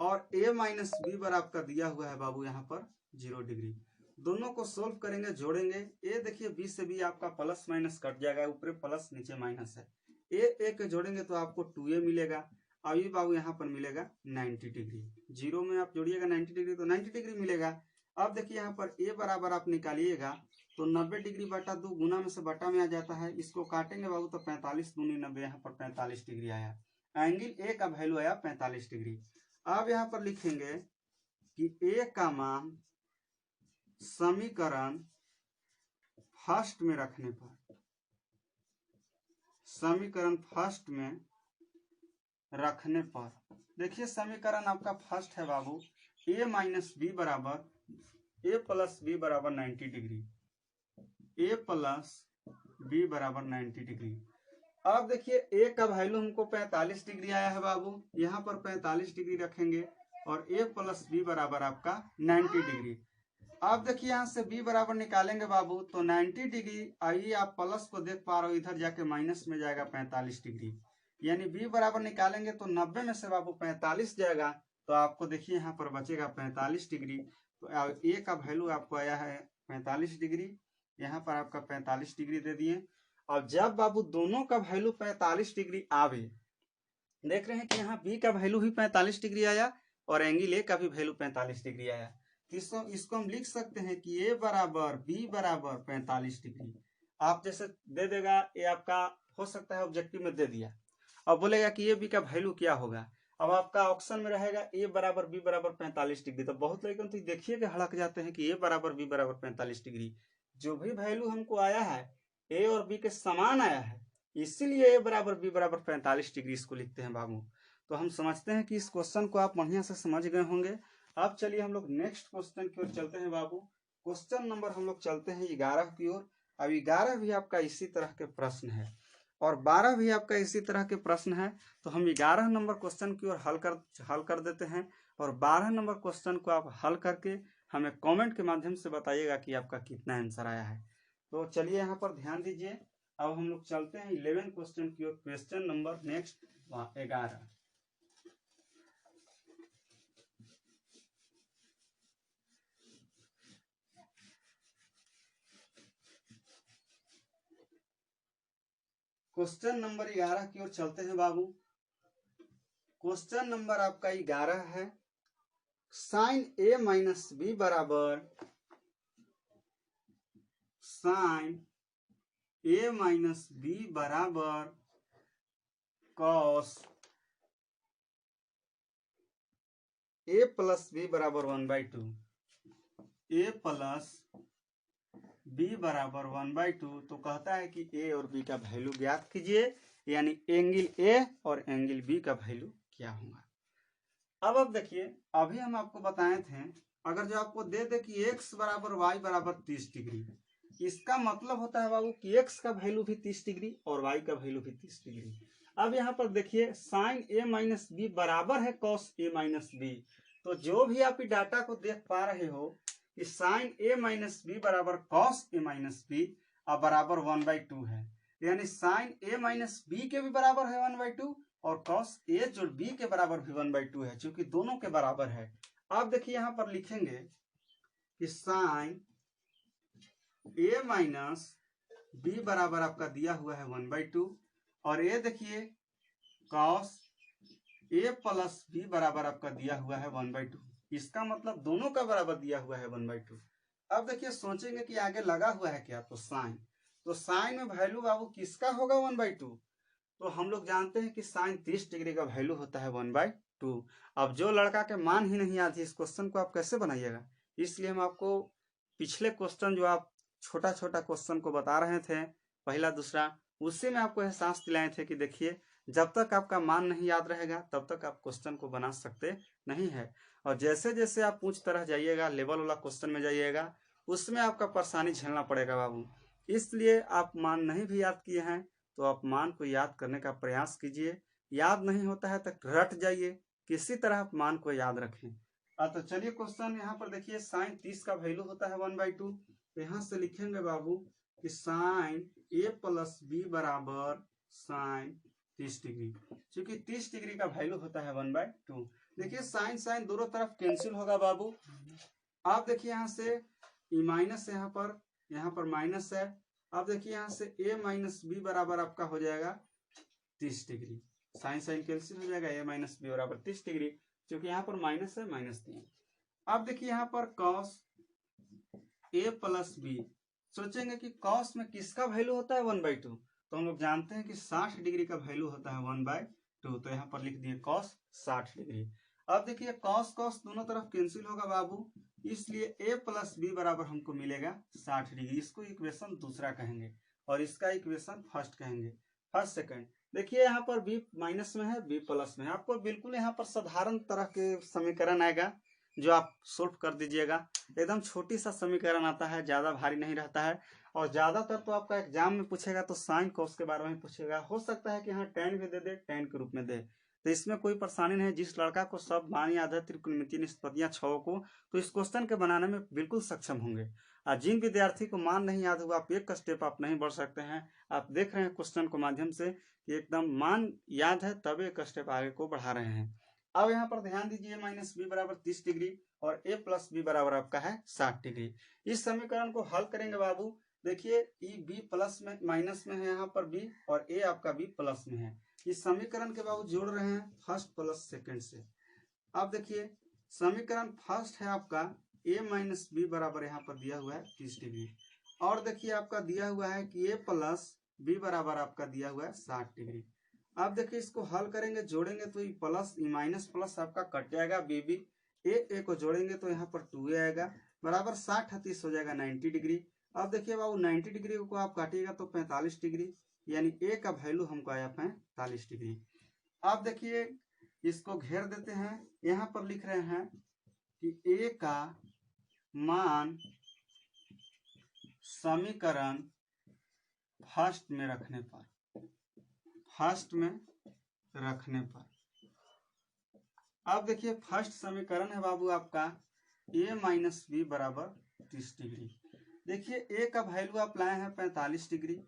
और ए माइनस बी बराबर आपका दिया हुआ है बाबू यहाँ पर 0 डिग्री। दोनों को सोल्व करेंगे, जोड़ेंगे। ए देखिए बी से बी आपका प्लस माइनस कट जाएगा, ऊपर प्लस नीचे माइनस है, ए के जोड़ेंगे तो आपको 2a मिलेगा। अभी बाबू यहाँ पर मिलेगा 90 डिग्री, 0 में आप जोड़िएगा 90 डिग्री तो 90 डिग्री मिलेगा। अब देखिए यहाँ पर ए बराबर आप निकालिएगा तो 90 डिग्री बटा 2 गुना में से बटा में आ जाता है, इसको काटेंगे बाबू तो 45 दूनी 90, यहाँ पर 45 डिग्री आया, एंगल ए का वैल्यू आया 45 डिग्री। अब यहाँ पर लिखेंगे कि ए का मान समीकरण फर्स्ट में रखने पर, समीकरण फर्स्ट में रखने पर देखिए समीकरण आपका फर्स्ट है बाबू ए माइनस बी बराबर ए प्लस बी बराबर 90 डिग्री, ए प्लस बी बराबर 90 डिग्री। अब देखिए ए का वैल्यू हमको 45 डिग्री आया है बाबू, यहाँ पर 45 डिग्री रखेंगे, और ए प्लस बी बराबर आपका 90 डिग्री। अब देखिए यहाँ से b बराबर निकालेंगे बाबू तो 90 डिग्री, आइए आप प्लस को देख पा रहे हो, इधर जाके माइनस में जाएगा 45 डिग्री, यानी b बराबर निकालेंगे तो 90 में से बाबू 45 जाएगा, तो आपको देखिए यहाँ पर बचेगा 45 डिग्री। तो a का वैल्यू आपको आया है 45 डिग्री, यहाँ पर आपका 45 डिग्री दे दिए। और जब बाबू दोनों का वैल्यू 45 डिग्री आवे, देख रहे हैं कि यहाँ b का वैल्यू भी 45 डिग्री आया और एंगल a का भी वैल्यू 45 डिग्री आया, इसको हम लिख सकते हैं कि a बराबर b बराबर 45 डिग्री। आप जैसे दे देगा, ये आपका हो सकता है ऑब्जेक्टिव में दे दिया, अब बोलेगा कि a b का वैल्यू क्या होगा, अब आपका ऑप्शन में रहेगा a बराबर b बराबर 45 डिग्री, तो बहुत लोग तो देखिए कि हड़क जाते हैं कि a बराबर b बराबर 45 डिग्री। जो भी वैल्यू हमको आया है a और b के समान आया है, इसीलिए a बराबर b बराबर 45 डिग्री इसको लिखते हैं बाबू। तो हम समझते हैं कि इस क्वेश्चन को आप बढ़िया से समझ गए होंगे। अब चलिए हम लोग नेक्स्ट क्वेश्चन की ओर चलते हैं बाबू। क्वेश्चन नंबर हम लोग चलते हैं 11 की ओर। अब 11 भी आपका इसी तरह के प्रश्न है, और 12 भी आपका इसी तरह के प्रश्न है। तो हम 11 नंबर क्वेश्चन की ओर हल कर देते हैं और 12 नंबर क्वेश्चन को आप हल करके हमें कमेंट के माध्यम से बताइएगा कि आपका कितना आंसर आया है। तो चलिए यहाँ पर ध्यान दीजिए। अब हम लोग चलते हैं 11 क्वेश्चन की ओर। Question number next 11। Question number 11 की ओर चलते हैं बाबू। क्वेश्चन नंबर आपका 11 है, साइन ए माइनस बी बराबर साइन ए माइनस बी बराबर कॉस ए प्लस बी बराबर 1/2। ए प्लस बी बराबर 1/2। तो कहता है कि ए और बी का वैल्यू ज्ञात कीजिए, यानी एंगल ए और एंगल बी का वैल्यू क्या होगा। अब देखिए, अभी हम आपको बताए थे, अगर जो आपको दे दे कि x बराबर y बराबर 30 डिग्री, इसका मतलब होता है बाबू कि x का वैल्यू भी 30 डिग्री और y का वैल्यू भी 30 डिग्री। अब यहाँ पर देखिए, साइन ए माइनस बी बराबर है कॉस ए माइनस बी। तो जो भी आप डाटा को देख पा रहे हो कि साइन ए माइनस बी बराबर कॉस ए माइनस बी और बराबर 1/2 है, यानी साइन ए माइनस बी के भी बराबर है 1/2 और कॉस ए जो बी के बराबर भी 1/2 है, क्योंकि दोनों के बराबर है। अब देखिए यहाँ पर लिखेंगे कि साइन ए माइनस बी बराबर आपका दिया हुआ है 1/2 और ये देखिए कॉस ए प्लस बी बराबर आपका दिया हुआ है 1/2। इसका मतलब दोनों का बराबर दिया हुआ है 1/2। अब देखिए सोचेंगे कि आगे लगा हुआ है क्या, तो साइन में वैल्यू बाबू किसका होगा 1/2। तो हम लोग जानते हैं कि साइन 30 डिग्री का वैल्यू होता है 1/2। अब जो लड़का के मान ही नहीं आती, इस क्वेश्चन को आप कैसे बनाइएगा। इसलिए हम आपको पिछले क्वेश्चन जो आप छोटा छोटा क्वेश्चन को बता रहे थे, पहला दूसरा, उससे में आपको एहसास दिलाए थे कि देखिए जब तक आपका मान नहीं याद रहेगा तब तक आप क्वेश्चन को बना सकते नहीं है। और जैसे जैसे आप पूछ तरह जाइएगा, लेवल वाला क्वेश्चन में जाइएगा, उसमें आपका परेशानी झेलना पड़ेगा बाबू। इसलिए आप मान नहीं भी याद किए हैं तो आप मान को याद करने का प्रयास कीजिए। याद नहीं होता है तो रट जाइए, किसी तरह आप मान को याद रखें। तो चलिए क्वेश्चन यहाँ पर देखिए, साइन 30 का वैल्यू होता है 1/2। तो यहाँ से लिखेंगे बाबू कि साइन ए प्लस बी बराबर साइन 30 डिग्री, क्योंकि 30 डिग्री का वैल्यू होता है 1/2। देखिए साइन साइन दोनों तरफ कैंसिल होगा बाबू। आप देखिए यहाँ से माइनस, यहाँ पर माइनस है। अब देखिए यहाँ से a माइनस बी बराबर आपका हो जाएगा 30 डिग्री। साइन साइन कैंसिल हो जाएगा, a माइनस बी बराबर 30 डिग्री, क्योंकि यहाँ पर माइनस है, -3। अब देखिए यहाँ पर कॉस a प्लस बी, सोचेंगे कि कॉस में किसका वैल्यू होता है 1/2। तो हम लोग जानते हैं कि 60 डिग्री का वैल्यू होता है 1/2। तो यहाँ पर लिख दिए कॉस 60 डिग्री। अब देखिए कॉस कॉस दोनों तरफ कैंसिल होगा बाबू, इसलिए a प्लस बी बराबर हमको मिलेगा 60 डिग्री। इसको इक्वेशन दूसरा कहेंगे और इसका इक्वेशन फर्स्ट कहेंगे, फर्स्ट सेकंड। देखिए यहाँ पर b माइनस में है, b प्लस में है। आपको बिल्कुल यहाँ पर साधारण तरह के समीकरण आएगा जो आप सोल्व कर दीजिएगा। एकदम छोटी सा समीकरण आता है, ज्यादा भारी नहीं रहता है। और ज्यादातर तो आपका एग्जाम में पूछेगा तो साइन कॉस के बारे में पूछेगा। हो सकता है कि हाँ tan भी दे दे, tan के रूप में दे, तो इसमें कोई परेशानी नहीं है। जिस लड़का को सब मान याद है, त्रिकोणमितीय निष्पत्तियां 6 को, तो इस क्वेश्चन के बनाने में बिल्कुल सक्षम होंगे। और जिन विद्यार्थी को मान नहीं याद हुआ, आप एक स्टेप आप नहीं बढ़ सकते हैं। आप देख रहे हैं क्वेश्चन को माध्यम से कि एकदम मान याद है तब एक स्टेप आगे को बढ़ा रहे हैं। अब यहाँ पर ध्यान दीजिए, माइनस बी बराबर 30 डिग्री और a प्लस बी बराबर आपका है 60 डिग्री। इस समीकरण को हल करेंगे बाबू। देखिए b प्लस में माइनस में है, यहाँ पर b और a आपका b प्लस में है। इस समीकरण के बाबू जोड़ रहे हैं फर्स्ट प्लस सेकंड से। अब देखिए समीकरण फर्स्ट है आपका a माइनस बी बराबर यहाँ पर दिया हुआ है 30 डिग्री, और देखिए आपका दिया हुआ है कि a प्लस बी बराबर आपका दिया हुआ है 60 डिग्री। अब देखिए इसको हल करेंगे, जोड़ेंगे तो प्लस माइनस प्लस आपका कट जाएगा, b a को जोड़ेंगे तो यहाँ पर 2a आएगा, बराबर 60 30 हो जाएगा 90 डिग्री। अब देखिए बाबू 90 डिग्री को आप काटिएगा तो 45 डिग्री, यानी a का वैल्यू हमको आया 45 डिग्री। अब देखिए इसको घेर देते हैं, यहाँ पर लिख रहे हैं कि a का मान समीकरण फर्स्ट में रखने पर, फर्स्ट में रखने पर। अब देखिए फर्स्ट समीकरण है बाबू आपका a माइनस बी बराबर 30 डिग्री। देखिए a का वैल्यू आप लाए हैं 45 डिग्री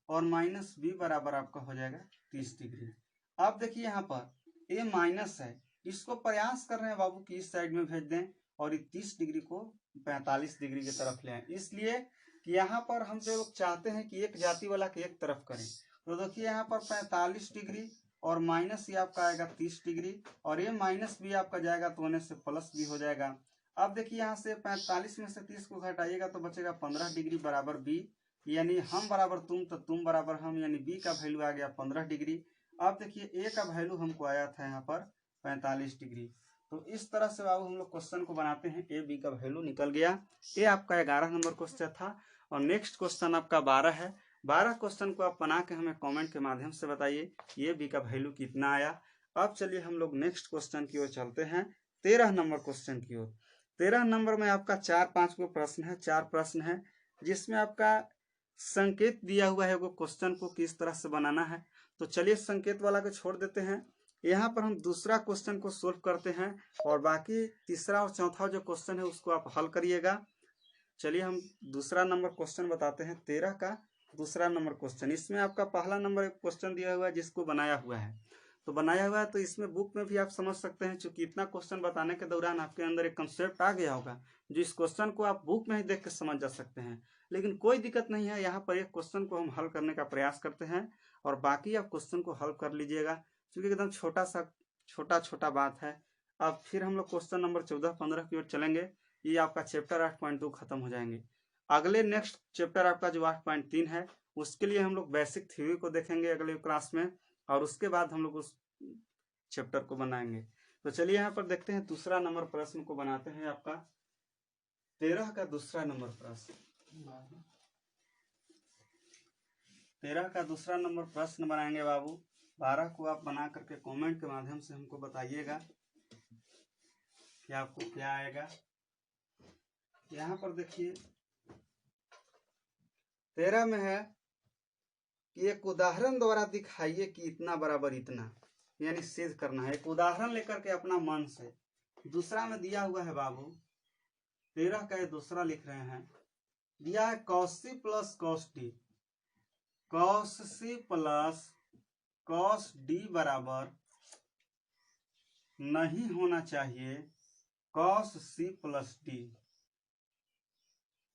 और माइनस बी बराबर आपका हो जाएगा 30 डिग्री। अब देखिए यहाँ पर a माइनस है, इसको प्रयास कर रहे हैं बाबू कि इस साइड में भेज दें और 30 डिग्री को 45 डिग्री की तरफ ले आए, इसलिए कि यहाँ पर हम जो चाहते हैं कि एक जाति वाला के एक तरफ करें। तो देखिए यहाँ पर 45 डिग्री और माइनस ये आपका आएगा 30 डिग्री और ये माइनस भी आपका जाएगा तो होने से प्लस भी हो जाएगा। अब देखिए यहाँ से 45 में से 30 को घटाइएगा तो बचेगा 15 डिग्री बराबर बी, यानी हम बराबर तुम तो तुम बराबर हम, यानी बी का वैल्यू आ गया 15 डिग्री। अब देखिए ए का वैल्यू हमको आया था यहाँ पर 45 डिग्री। तो इस तरह से बाबू हम लोग क्वेश्चन को बनाते हैं, ए बी का वैल्यू निकल गया। ये आपका 11 नंबर क्वेश्चन था और नेक्स्ट क्वेश्चन आपका 12 है। 12 क्वेश्चन को आप बना के हमें कमेंट के माध्यम से बताइए ये बी का वैल्यू कितना आया। अब चलिए हम लोग नेक्स्ट क्वेश्चन की ओर चलते हैं, 13 नंबर क्वेश्चन की ओर। 13 नंबर में आपका 4-5 को प्रश्न है, 4 प्रश्न है जिसमें आपका संकेत दिया हुआ है वो क्वेश्चन को किस तरह से बनाना है। तो चलिए संकेत वाला को छोड़ देते हैं, यहाँ पर हम दूसरा क्वेश्चन को सोल्व करते हैं और बाकी तीसरा और चौथा जो क्वेश्चन है उसको आप हल करिएगा। चलिए हम दूसरा नंबर क्वेश्चन बताते हैं, 13 का दूसरा नंबर क्वेश्चन। इसमें आपका पहला नंबर क्वेश्चन दिया हुआ है जिसको बनाया हुआ है, तो बनाया हुआ है तो इसमें बुक में भी आप समझ सकते हैं, चूंकि इतना क्वेश्चन बताने के दौरान आपके अंदर एक कंसेप्ट आ गया होगा जो इस क्वेश्चन को आप बुक में ही देख के समझ जा सकते हैं। लेकिन कोई दिक्कत नहीं है, यहाँ पर एक क्वेश्चन को हम हल करने का प्रयास करते हैं और बाकी आप क्वेश्चन को हल कर लीजिएगा, क्योंकि एकदम छोटा बात है। अब फिर हम लोग क्वेश्चन नंबर 14-15 की ओर चलेंगे, ये आपका चैप्टर 8.2 खत्म हो जाएंगे। अगले नेक्स्ट चैप्टर आपका जो 8.3 है उसके लिए हम लोग बेसिक थ्योरी को देखेंगे अगले क्लास में और उसके बाद हम लोग उस चैप्टर को बनाएंगे। तो चलिए यहाँ पर देखते हैं दूसरा नंबर प्रश्न को बनाते हैं, आपका 13 का दूसरा नंबर प्रश्न। 13 का दूसरा नंबर प्रश्न बनाएंगे बाबू। 12 को आप बना करके कमेंट के माध्यम से हमको बताइएगा कि आपको क्या आएगा। यहाँ पर देखिए 13 में है कि एक उदाहरण द्वारा दिखाइए कि इतना बराबर इतना, यानी सिद्ध करना है। एक उदाहरण लेकर के अपना मन से। दूसरा में दिया हुआ है बाबू 13 का ये दूसरा लिख रहे हैं, दिया है cos c plus cos d, cos c plus cos d बराबर नहीं होना चाहिए cos c plus d।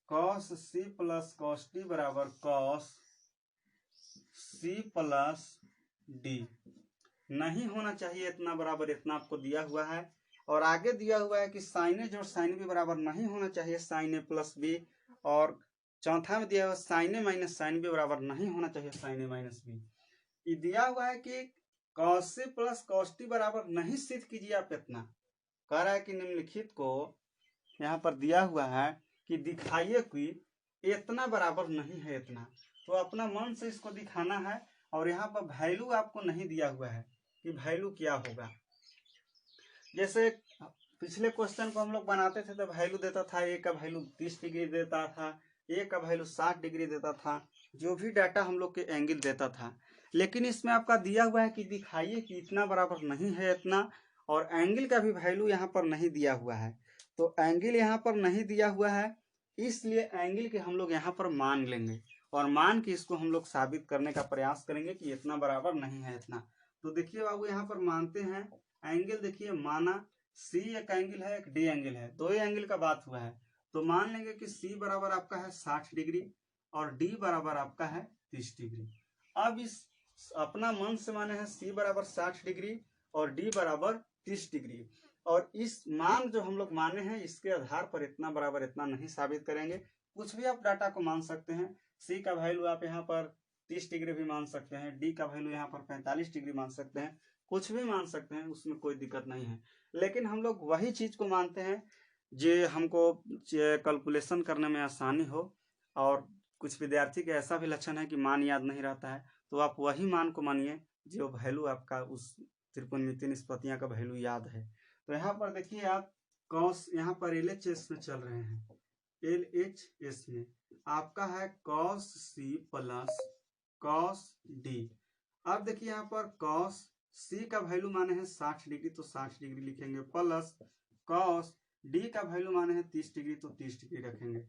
cos c plus cos d बराबर cos c प्लस d नहीं होना चाहिए इतना बराबर इतना आपको दिया हुआ है। और आगे दिया हुआ है कि साइन ए जोड़ साइन बी बराबर नहीं होना चाहिए साइन ए प्लस बी, और चौथा में दिया हुआ साइन ए माइनस साइन बी बराबर नहीं होना चाहिए साइन ए माइनस बी। ये दिया हुआ है कि cos c plus cos d बराबर नहीं सिद्ध कीजिए आप इतना। कह रहा है कि निम्नलिखित को यहाँ पर दिया हुआ है कि दिखाइए कि इतना बराबर नहीं है इतना, तो अपना मन से इसको दिखाना है। और यहाँ पर वैल्यू आपको नहीं दिया हुआ है कि वैल्यू क्या होगा। जैसे पिछले क्वेश्चन को हम लोग बनाते थे तो वैल्यू देता था, ए का वैल्यू 30 डिग्री देता था, ए का वैल्यू 60 डिग्री देता था, जो भी डाटा हम लोग के एंगल देता था। लेकिन इसमें आपका दिया हुआ है कि दिखाइए कि इतना बराबर नहीं है इतना, और एंगल का भी वैल्यू यहाँ पर नहीं दिया हुआ है। तो एंगल यहाँ पर नहीं दिया हुआ है, इसलिए एंगल के हम लोग यहाँ पर मान लेंगे और मान के इसको हम लोग साबित करने का प्रयास करेंगे कि इतना बराबर नहीं है इतना। तो देखिए बाबू यहाँ पर मानते हैं एंगल, देखिए माना सी एक एंगल है, एक डी एंगल है, दो एंगल का बात हुआ है। तो मान लेंगे कि सी बराबर आपका है 60 डिग्री और डी बराबर आपका है 30 डिग्री। अब इस अपना मन से माने हैं सी बराबर 60 डिग्री और डी बराबर 30 डिग्री, और इस मान जो हम लोग माने हैं इसके आधार पर इतना बराबर इतना नहीं साबित करेंगे। कुछ भी आप डाटा को मान सकते हैं, सी का वैल्यू आप यहाँ पर 30 डिग्री भी मान सकते हैं, डी का वैल्यू यहाँ पर 45 डिग्री मान सकते हैं, कुछ भी मान सकते हैं, उसमें कोई दिक्कत नहीं है। लेकिन हम लोग वही चीज को मानते हैं जो हमको कैलकुलेशन करने में आसानी हो। और कुछ विद्यार्थी के ऐसा भी लक्षण है कि मान याद नहीं रहता है, तो आप वही मान को मानिए जो वैल्यू आपका उस त्रिकोणमितीय निष्पत्तियां का वैल्यू याद है। तो यहाँ पर देखिए आप कॉस, यहाँ पर LHS में चल रहे हैं, LHS में आपका है cos c plus cos d। अब देखिए यहाँ पर कॉस सी का वैल्यू माने हैं 60 डिग्री, तो 60 डिग्री लिखेंगे, प्लस कॉस डी का वैल्यू माने हैं 30 डिग्री, तो 30 डिग्री रखेंगे।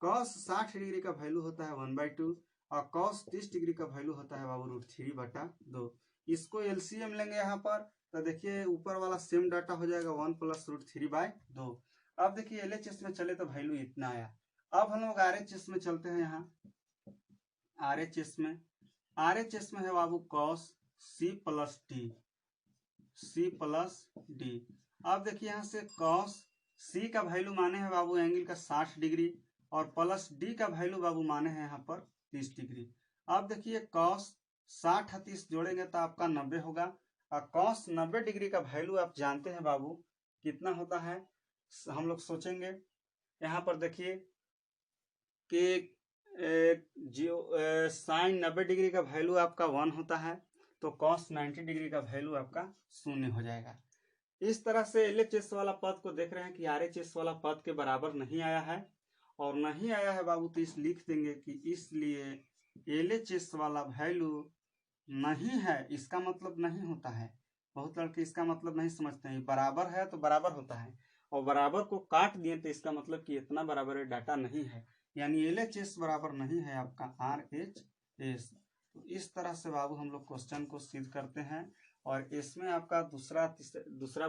कॉस 60 डिग्री का वैल्यू होता है 1/2 और कॉस 30 डिग्री का वैल्यू होता है बाबू √3/2। इसको एलसीएम लेंगे यहाँ पर, तो देखिए ऊपर वाला सेम डाटा हो जाएगा 1 + √3/2। अब देखिए एलएचएस में चले तो वैल्यू इतना आया। अब हम लोग आरएचएस में चलते हैं। यहाँ आरएचएस में है बाबू कॉस सी प्लस डी। अब देखिए यहाँ से कॉस सी का वैल्यू माने हैं बाबू एंगल का 60 डिग्री और प्लस डी का वैल्यू बाबू माने हैं यहाँ पर 30 डिग्री। अब देखिए कॉस 60 और 30 जोड़ेंगे तो आपका 90 होगा और कॉस 90 डिग्री का वैल्यू आप जानते हैं बाबू कितना होता है। हम लोग सोचेंगे यहाँ पर देखिए कि साइन 90 डिग्री का वैल्यू आपका 1 होता है, तो कॉस 90 डिग्री का वैल्यू आपका 0 हो जाएगा। इस तरह से एलएचएस वाला पद को देख रहे हैं कि आरएचएस वाला पद के बराबर नहीं आया है, और नहीं आया है बाबू तो इस लिख देंगे कि इसलिए एलएचएस वाला वैल्यू नहीं है। इसका मतलब नहीं होता है, बहुत लड़के इसका मतलब नहीं समझते हैं। बराबर है तो बराबर होता है, और बराबर को काट दिए तो इसका मतलब कि इतना बराबर है डाटा नहीं है, यानी एलएचएस बराबर नहीं है आपका आरएचएस। तो इस तरह से बाबू हम लोग क्वेश्चन को सिद्ध करते हैं। और इसमें आपका दूसरा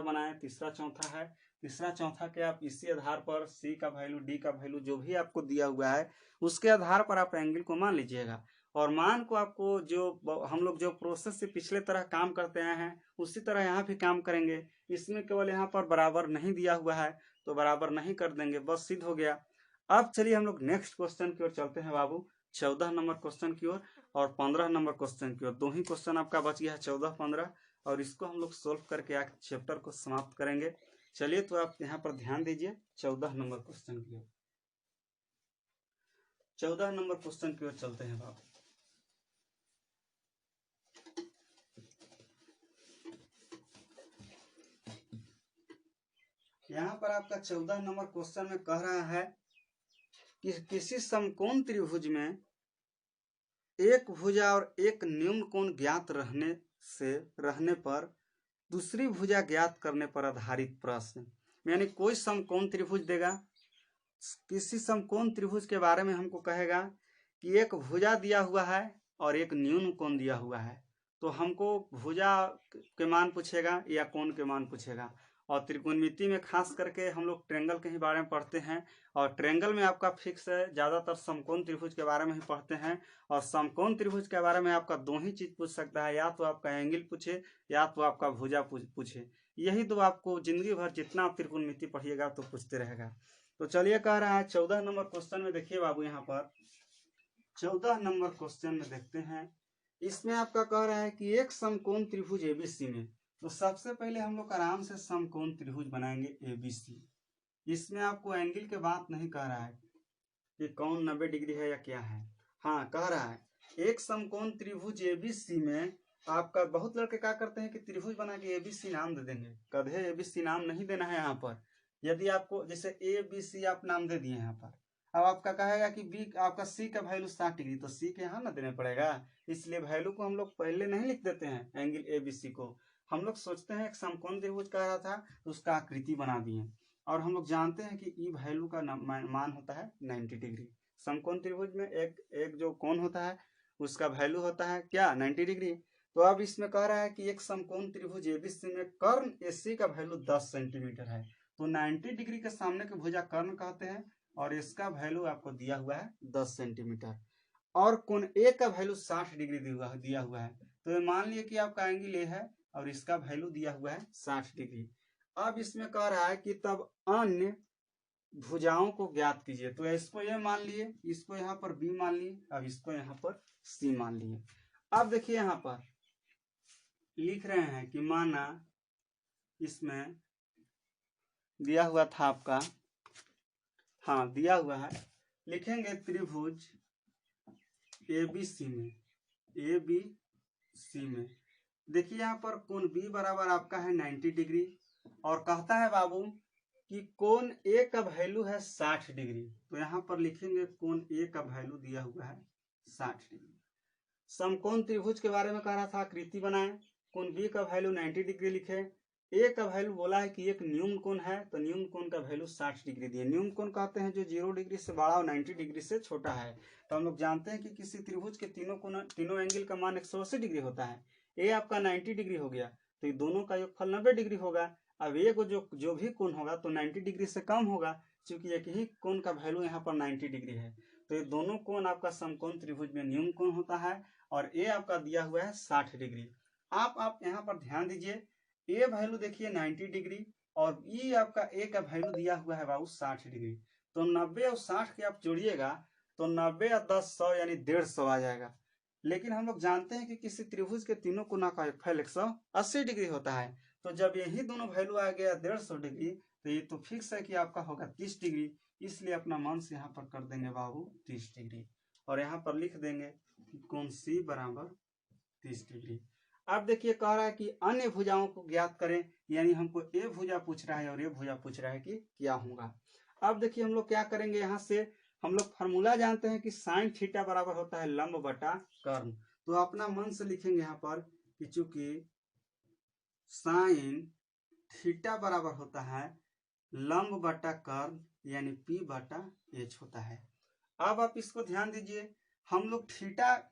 बनाए, तीसरा चौथा है। तीसरा चौथा के आप इसी आधार पर सी का वैल्यू डी का वैल्यू जो भी आपको दिया हुआ है उसके आधार पर आप एंगल को मान लीजिएगा, और मान को आपको जो हम लोग जो प्रोसेस से पिछले तरह काम करते आए हैं उसी तरह यहाँ भी काम करेंगे। इसमें केवल यहाँ पर बराबर नहीं दिया हुआ है तो बराबर नहीं कर देंगे, बस सिद्ध हो गया। अब चलिए हम लोग नेक्स्ट क्वेश्चन की ओर चलते हैं बाबू, 14 नंबर क्वेश्चन की ओर और 15 नंबर क्वेश्चन की ओर। दो ही क्वेश्चन आपका बच गया है, 14 15, और इसको हम लोग सोल्व करके आज चैप्टर को समाप्त करेंगे। चलिए तो आप यहाँ पर ध्यान दीजिए 14 नंबर क्वेश्चन की ओर। 14 नंबर क्वेश्चन की ओर चलते हैं बाबू। यहाँ पर आपका 14 नंबर क्वेश्चन में कह रहा है कि किसी समकोण त्रिभुज में एक भुजा और एक न्यून कोण ज्ञात रहने पर दूसरी भुजा ज्ञात करने पर आधारित प्रश्न, यानी कोई समकोण त्रिभुज देगा, किसी समकोण त्रिभुज के बारे में हमको कहेगा कि एक भुजा दिया हुआ है और एक न्यून कोण दिया हुआ है, तो हमको भुजा के मान पूछेगा या कोण के मान पूछेगा। और त्रिकोणमिति में खास करके हम लोग ट्रेंगल के ही बारे में पढ़ते हैं, और ट्रेंगल में आपका फिक्स है, ज़्यादातर समकोण त्रिभुज के बारे में ही पढ़ते हैं। और समकोण त्रिभुज के बारे में आपका दो ही चीज़ पूछ सकता है, या तो आपका एंगल पूछे या तो आपका भुजा पूछे। यही दो आपको जिंदगी भर जितना आप त्रिकोणमिति पढ़िएगा तो पूछते रहेगा। तो चलिए कह रहा है 14 नंबर क्वेश्चन में देखिए बाबू, यहाँ पर 14 नंबर क्वेश्चन में देखते हैं। इसमें आपका कह रहा है कि एक समकोण त्रिभुज एबीसी में, तो सबसे पहले हम लोग आराम से समकोण त्रिभुज बनाएंगे एबीसी। इसमें आपको एंगल के बात नहीं कह रहा है कि कौन 90 डिग्री है या क्या है। हाँ, कह रहा है एक समकोण त्रिभुज एबीसी में आपका, बहुत लड़के क्या करते हैं कि त्रिभुज बना के एबीसी नाम दे देंगे। कदे एबीसी नाम नहीं देना है यहाँ पर। यदि आपको जैसे ए बी सी आप नाम दे दिए यहाँ पर, अब आपका कहेगा कि बी आपका सी का वैल्यू 60 डिग्री, तो सी के यहाँ ना देने पड़ेगा, इसलिए वैल्यू को हम लोग पहले नहीं लिख देते हैं। एंगल ए बी सी को हम लोग सोचते हैं एक समकोण त्रिभुज कह रहा था तो उसका आकृति बना दिए, और हम लोग जानते हैं कि ई वैल्यू का मान होता है 90 डिग्री। समकोण त्रिभुज में एक जो कोण होता है उसका वैल्यू होता है क्या, 90 डिग्री। तो अब इसमें कह रहा है कि एक समकोण त्रिभुज एबीसी में कर्ण एसी का वैल्यू 10 सेंटीमीटर है, तो 90 डिग्री के सामने के भुजा कर्ण कहते हैं, और इसका वैल्यू आपको दिया हुआ है 10 सेंटीमीटर, और कोण ए का वैल्यू 60 डिग्री दिया हुआ है। तो ये मान लिया कि आपका एंगल ए है और इसका वैल्यू दिया हुआ है 60 डिग्री। अब इसमें कह रहा है कि तब अन्य भुजाओं को ज्ञात कीजिए, तो इसको ये मान लिए, इसको यहाँ पर बी मान लिए, अब इसको यहाँ पर सी मान लिए। अब देखिए यहाँ पर लिख रहे हैं कि माना इसमें दिया हुआ था आपका, हाँ दिया हुआ है, लिखेंगे त्रिभुज एबीसी में देखिए यहाँ पर कोण बी बराबर आपका है 90 डिग्री, और कहता है बाबू कि कोण ए का वैल्यू है 60 डिग्री, तो यहाँ पर लिखेंगे कोण ए का वैल्यू दिया हुआ है 60 डिग्री। समकोण त्रिभुज के बारे में कह रहा था, आकृति बनाए, कोण बी का वैल्यू 90 डिग्री लिखे, ए का वैल्यू बोला है कि एक न्यून कोण है, तो न्यून कोण का वैल्यू 60 डिग्री दिए। न्यून कोण कहते हैं जो 0 डिग्री से बड़ा और 90 डिग्री से छोटा है। तो हम लोग जानते हैं कि किसी त्रिभुज के तीनों एंगल का मान 180 डिग्री होता है। ए आपका 90 डिग्री हो गया, तो ये दोनों का योगफल 90 डिग्री होगा। अब ए को जो भी कोण होगा तो 90 डिग्री से कम होगा, क्योंकि एक ही कोण का वैल्यू यहाँ पर 90 डिग्री है। तो ये दोनों कोण आपका समकोण त्रिभुज में न्यून कोण होता है, और ए आपका दिया हुआ है 60 डिग्री। आप यहाँ पर ध्यान दीजिए, ए वैल्यू देखिए 90 डिग्री, और ई आपका ए का वैल्यू दिया हुआ है बाबू 60 डिग्री। तो 90 और 60 के आप जोड़िएगा तो 90 और 10 100 यानी 150 आ जाएगा। लेकिन हम लोग जानते हैं कि किसी त्रिभुज के तीनों कोणों का योगफल 180 डिग्री होता है। तो जब यही दोनों वैल्यू आ गया 150 डिग्री, तो ये तो फिक्स है कि आपका होगा 30 डिग्री। इसलिए अपना मन से यहाँ पर कर देंगे बाबू 30 डिग्री, और यहाँ पर लिख देंगे कि कोण सी बराबर 30 डिग्री। अब देखिए कह रहा है कि अन्य भुजाओं को ज्ञात करें, यानी हमको ए भुजा पूछ रहा है और ए भुजा पूछ रहा है कि क्या होगा। अब देखिए हम लोग क्या करेंगे, यहाँ से हम लोग फॉर्मूला जानते हैं कि साइन थीटा बराबर होता है लंब बटा कर्ण। तो अपना मन से लिखेंगे यहाँ पर कि चूंकि साइन थीटा बराबर होता है लंब बटा कर्ण, यानी P बटा H होता है। अब आप इसको ध्यान दीजिए, हम लोग थीटा,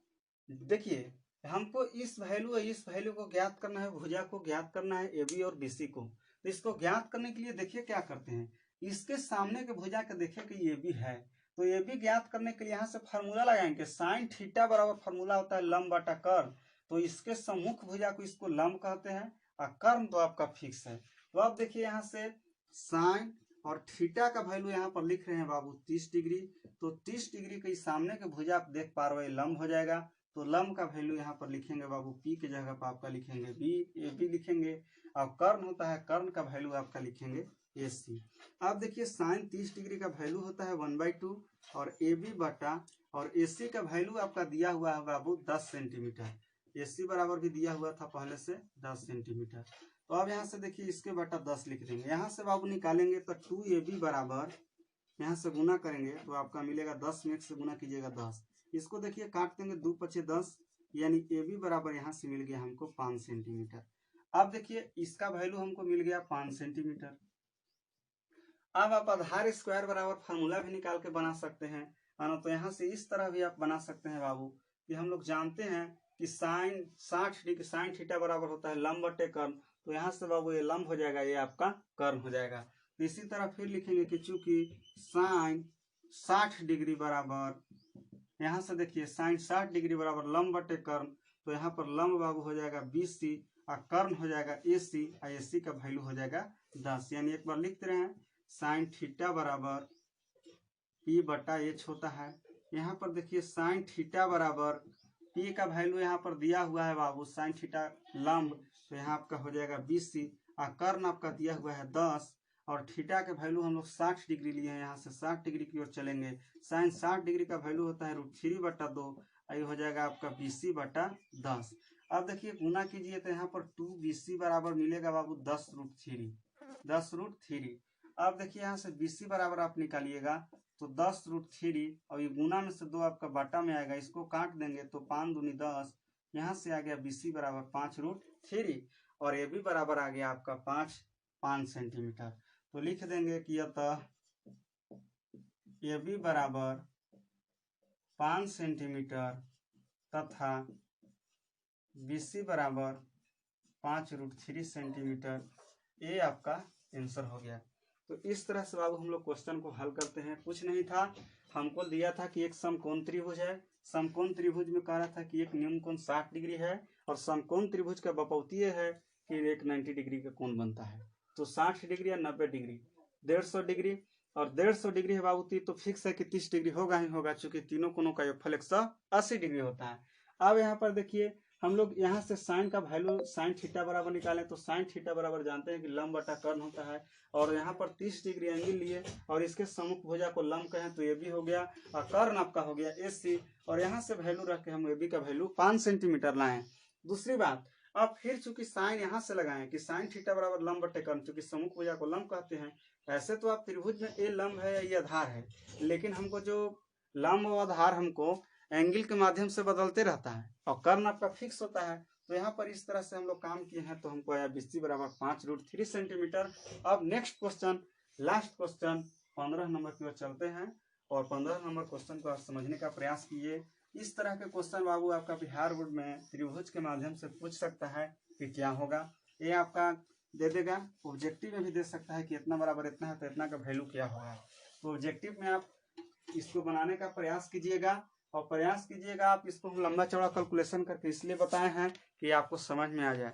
देखिए हमको इस वैल्यू को ज्ञात करना है, भुजा को ज्ञात करना है, AB और BC को। तो इसको ज्ञात करने के लिए देखिए क्या करते हैं, इसके सामने के भुजा के देखिए कि AB है, तो AB ज्ञात करने के लिए यहाँ से फॉर्मूला लगाएंगे। साइन थीटा बराबर फॉर्मूला होता है लंब बटा कर्ण, तो इसके सम्मुख भुजा को इसको लंब कहते हैं, और कर्ण तो आपका फिक्स है। तो अब देखिए यहाँ से साइन और थीटा का वैल्यू यहाँ पर लिख रहे हैं बाबू 30 डिग्री। तो 30 डिग्री के सामने के भुजा आप देख पा रहे हो लंब हो जाएगा, तो लंब का वैल्यू यहाँ पर लिखेंगे बाबू P की जगह पर आपका लिखेंगे AB लिखेंगे, और कर्ण होता है, कर्ण का वैल्यू आपका लिखेंगे AC। अब देखिए साइन 30 डिग्री का वैल्यू होता है 1/2, और AB बटा, और AC का वैल्यू आपका दिया हुआ है बाबू 10 सेंटीमीटर। AC बराबर भी दिया हुआ था पहले से 10 सेंटीमीटर। तो अब यहाँ से देखिए इसके बटा 10 लिख देंगे। यहाँ से बाबू निकालेंगे तो 2AB बराबर, यहाँ से गुना करेंगे तो आपका मिलेगा 10 में 1 से गुना कीजिएगा 10। इसको देखिए काट देंगे 2 × 5 = 10, यानी AB बराबर यहाँ से मिल गया हमको 5 सेंटीमीटर। अब देखिए इसका वैल्यू हमको मिल गया 5 सेंटीमीटर। अब आप आधार स्क्वायर बराबर फार्मूला भी निकाल के बना सकते हैं, है ना। तो यहाँ से इस तरह भी आप बना सकते हैं बाबू, कि हम लोग जानते हैं कि साइन 60 डिग्री, साइन थीटा बराबर होता है लंब बटे कर्ण। तो यहाँ से बाबू ये लंब हो जाएगा, ये आपका कर्ण हो जाएगा। तो इसी तरह फिर लिखेंगे कि चूंकि साइन 60 डिग्री बराबर, यहाँ से देखिए साइन 60 डिग्री बराबर लंब बटे कर्ण, तो यहाँ पर लंब बाबू हो जाएगा BC, और कर्ण हो जाएगा AC, और AC का वैल्यू हो जाएगा 10। यानी एक बार लिखते रहे हैं, साइन थीटा बराबर P बटा H होता है। यहाँ पर देखिए साइन थीटा बराबर P का वैल्यू यहाँ पर दिया हुआ है बाबू, साइन थीटा लंब, तो यहाँ आपका हो जाएगा BC, और कर्ण आपका दिया हुआ है 10, और थीटा के वैल्यू हम लोग 60 डिग्री लिए हैं, यहाँ से 60 डिग्री की ओर चलेंगे। साइन 60 डिग्री का वैल्यू होता है √3/2, ये हो जाएगा आपका BC बटा 10। अब देखिए गुना कीजिए तो यहाँ पर 2BC बराबर मिलेगा बाबू 10√3। अब देखिए यहाँ से BC बराबर आप निकालिएगा तो 10√3, और ये गुना में से 2 आपका बाटा में आएगा, इसको काट देंगे तो 5 दूनी 10, यहाँ से आ गया BC बराबर 5√3, और AB बराबर आ गया आपका 5 सेंटीमीटर। तो लिख देंगे कि अतः AB बराबर 5 सेंटीमीटर तथा BC बराबर 5√3 सेंटीमीटर। ये आपका आंसर हो गया। तो इस तरह से बाबू हम लोग क्वेश्चन को हल करते हैं। कुछ नहीं था, हमको दिया था कि एक समकोण त्रिभुज है, समकोण त्रिभुज में कह रहा था कि एक न्यून कोण 60 डिग्री है, और समकोण त्रिभुज का बपौती है कि एक 90 डिग्री का कोण बनता है। तो 60 डिग्री या 90 डिग्री, 150 डिग्री, और 150 डिग्री है बाबू, तो फिक्स है कि 30 डिग्री होगा ही होगा, चूंकि तीनों कोणों का योगफल 180 डिग्री होता है। अब यहाँ पर देखिए हम लोग यहाँ से साइन का वैल्यू, साइन थीटा बराबर निकालें, तो साइन थीटा बराबर जानते हैं कि लंब बटा कर्ण होता है, और यहाँ पर 30 डिग्री एंगल लिए, और इसके सम्मुख भुजा को लंब कहें तो AB हो गया, और कर्ण आपका हो गया AC, और यहाँ से वैल्यू रख के हम AB का वैल्यू 5 सेंटीमीटर लाएं। दूसरी बात, अब फिर चूंकि साइन यहाँ से लगाएं कि साइन थीटा बराबर लंब बटे कर्ण, चूंकि सम्मुख भुजा को लंब कहते हैं। ऐसे तो आप त्रिभुज में A लंब है या ये आधार है, लेकिन हमको जो लंब और आधार हमको एंगल के माध्यम से बदलते रहता है और कर्ण आपका फिक्स होता है। तो यहाँ पर इस तरह से हम लोग काम किए हैं, तो हमको आया BC बराबर 5√3 सेंटीमीटर। अब next question, last question 15 number की ओर चलते हैं और 15 नंबर क्वेश्चन को आप समझने का प्रयास कीजिए। इस तरह के क्वेश्चन बाबू आपका बिहार बोर्ड में त्रिभुज के माध्यम से पूछ सकता है कि क्या होगा। ये आपका दे देगा, ऑब्जेक्टिव में भी दे सकता है कि इतना बराबर इतना है तो इतना का वैल्यू क्या होगा। तो ऑब्जेक्टिव में आप इसको बनाने का प्रयास कीजिएगा और प्रयास कीजिएगा आप इसको हम लंबा चौड़ा कैलकुलेशन करके इसलिए बताए हैं कि आपको समझ में आ जाए।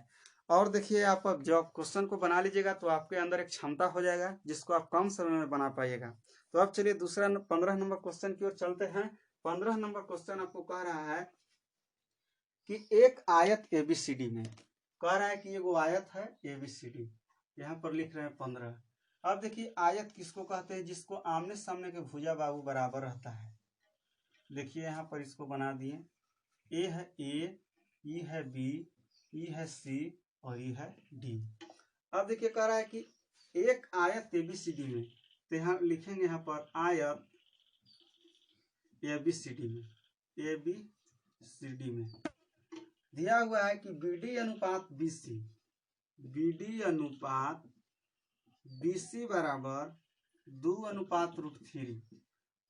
और देखिए आप जब क्वेश्चन को बना लीजिएगा तो आपके अंदर एक क्षमता हो जाएगा जिसको आप कम समय में बना पाइएगा। तो अब चलिए दूसरा 15 नंबर क्वेश्चन की ओर चलते हैं। 15 नंबर क्वेश्चन आपको कह रहा है कि एक आयत ABCD में, कह रहा है कि ये वो आयत है ABCD, यहाँ पर लिख रहे हैं 15। अब देखिए आयत किसको कहते हैं, जिसको आमने सामने के भुजा बाहु बराबर रहता है। देखिए यहाँ पर इसको बना दिए, ए है A, E है B, E है C और E है D। अब देखिए कह रहा है कि एक आयत ABCD में, तो यहाँ लिखेंगे यहाँ पर आयत ABCD में दिया हुआ है कि BD अनुपात BC बराबर 2/√3,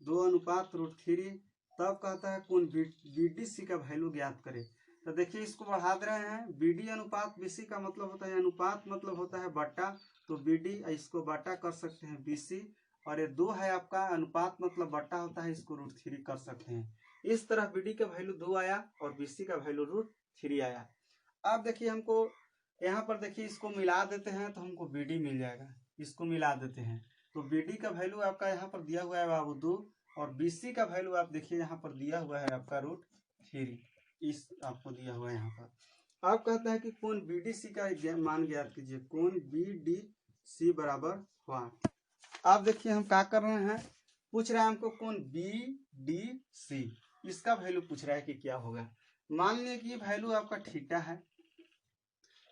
2/√3। तब कहता है कौन BDC का वैल्यू ज्ञात करे। तो देखिए इसको बढ़ा दे रहे हैं, BD अनुपात BC का मतलब होता है, अनुपात मतलब होता है बट्टा, तो BD इसको बट्टा कर सकते हैं BC, और ये 2 है आपका, अनुपात मतलब बट्टा होता है, इसको √3 कर सकते हैं। इस तरह BD का वैल्यू 2 आया और BC का वैल्यू √3 आया। अब देखिए हमको यहाँ पर देखिए इसको मिला देते हैं तो हमको BD मिल जाएगा, इसको मिला देते हैं तो BD का वैल्यू आपका यहाँ पर दिया हुआ है बाबू 2 और BC का वैल्यू आप देखिए यहाँ पर दिया हुआ है आपका √3, इस आपको दिया हुआ है यहाँ पर। आप कहता है कि कौन BDC का मान ज्ञात कीजिए, कौन BDC बराबर हुआ। आप देखिए हम क्या कर रहे हैं, पूछ रहा है हमको कौन BDC, इसका वैल्यू पूछ रहा है कि क्या होगा। मान लिया कि वैल्यू आपका थीटा है,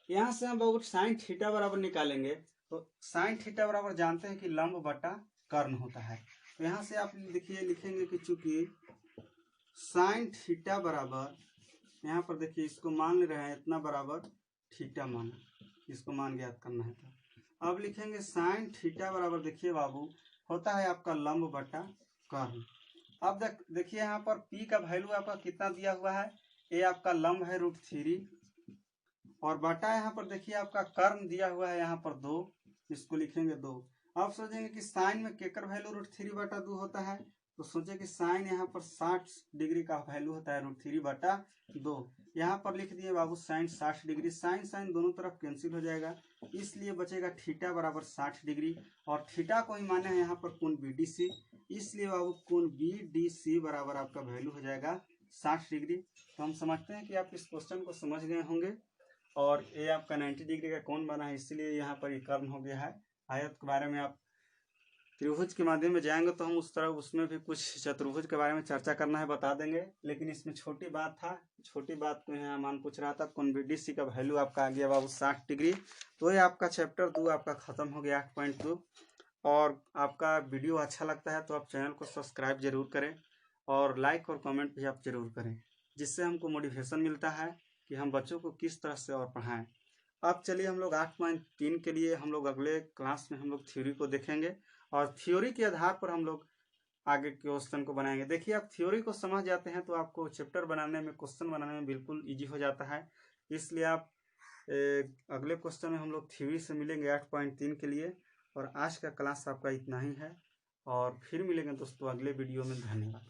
यहाँ से हम बहुत साइन थीटा बराबर निकालेंगे, तो साइन थीटा बराबर जानते हैं कि लंब बटा कर्ण होता है। तो यहाँ से आप देखिए लिखेंगे कि चूंकि साइन थीटा बराबर, यहाँ पर देखिए इसको मान ले रहे हैं इतना बराबर थीटा माना, इसको मान ज्ञात करना है। तो अब लिखेंगे साइन थीटा बराबर, देखिए बाबू होता है आपका लंब बटा कर्ण। अब देखिए यहाँ पर P का वैल्यू आपका कितना दिया हुआ है, ये आपका लंब है √3 और बटा यहाँ पर देखिए आपका कर्ण दिया हुआ है यहाँ पर 2, इसको लिखेंगे 2। अब सोचेंगे कि साइन में केकर वैल्यू √3/2 होता है, तो सोचे कि साइन यहाँ पर 60 डिग्री का वैल्यू होता है √3/2। यहाँ पर लिख दिए बाबू साइन 60 डिग्री, साइन साइन दोनों तरफ कैंसिल हो जाएगा, इसलिए बचेगा थीटा बराबर 60 डिग्री और थीटा को ही माने हैं यहाँ पर कोण BDC, इसलिए बाबू कोण BDC बराबर आपका वैल्यू हो जाएगा 60 डिग्री। तो हम समझते हैं कि आप इस क्वेश्चन को समझ गए होंगे और ये आपका 90 डिग्री का कोण बना है, इसलिए यहाँ पर ये कर्ण हो गया है। आयत के बारे में आप त्रिभुज के माध्यम में जाएंगे तो हम उस तरह उसमें भी कुछ चतुर्भुज के बारे में चर्चा करना है बता देंगे, लेकिन इसमें छोटी बात था, छोटी बात को यहाँ मान पूछ रहा था कौन BDC का वैल्यू आपका आ गया बाबू 60 डिग्री। तो ये आपका चैप्टर 2 आपका खत्म हो गया 8.2। और आपका वीडियो अच्छा लगता है तो आप चैनल को सब्सक्राइब जरूर करें और लाइक और कमेंट भी आप जरूर करें, जिससे हमको मोटिवेशन मिलता है कि हम बच्चों को किस तरह से और पढ़ाएं। अब चलिए हम लोग 8.3 के लिए हम लोग अगले क्लास में हम लोग थ्योरी को देखेंगे और थ्योरी के आधार पर हम लोग आगे क्वेश्चन को बनाएंगे। देखिए आप थ्योरी को समझ जाते हैं तो आपको चैप्टर बनाने में, क्वेश्चन बनाने में बिल्कुल ईजी हो जाता है। इसलिए आप अगले क्वेश्चन में हम लोग थ्योरी से मिलेंगे 8.3 के लिए। और आज का क्लास आपका इतना ही है और फिर मिलेंगे दोस्तों अगले वीडियो में। धन्यवाद।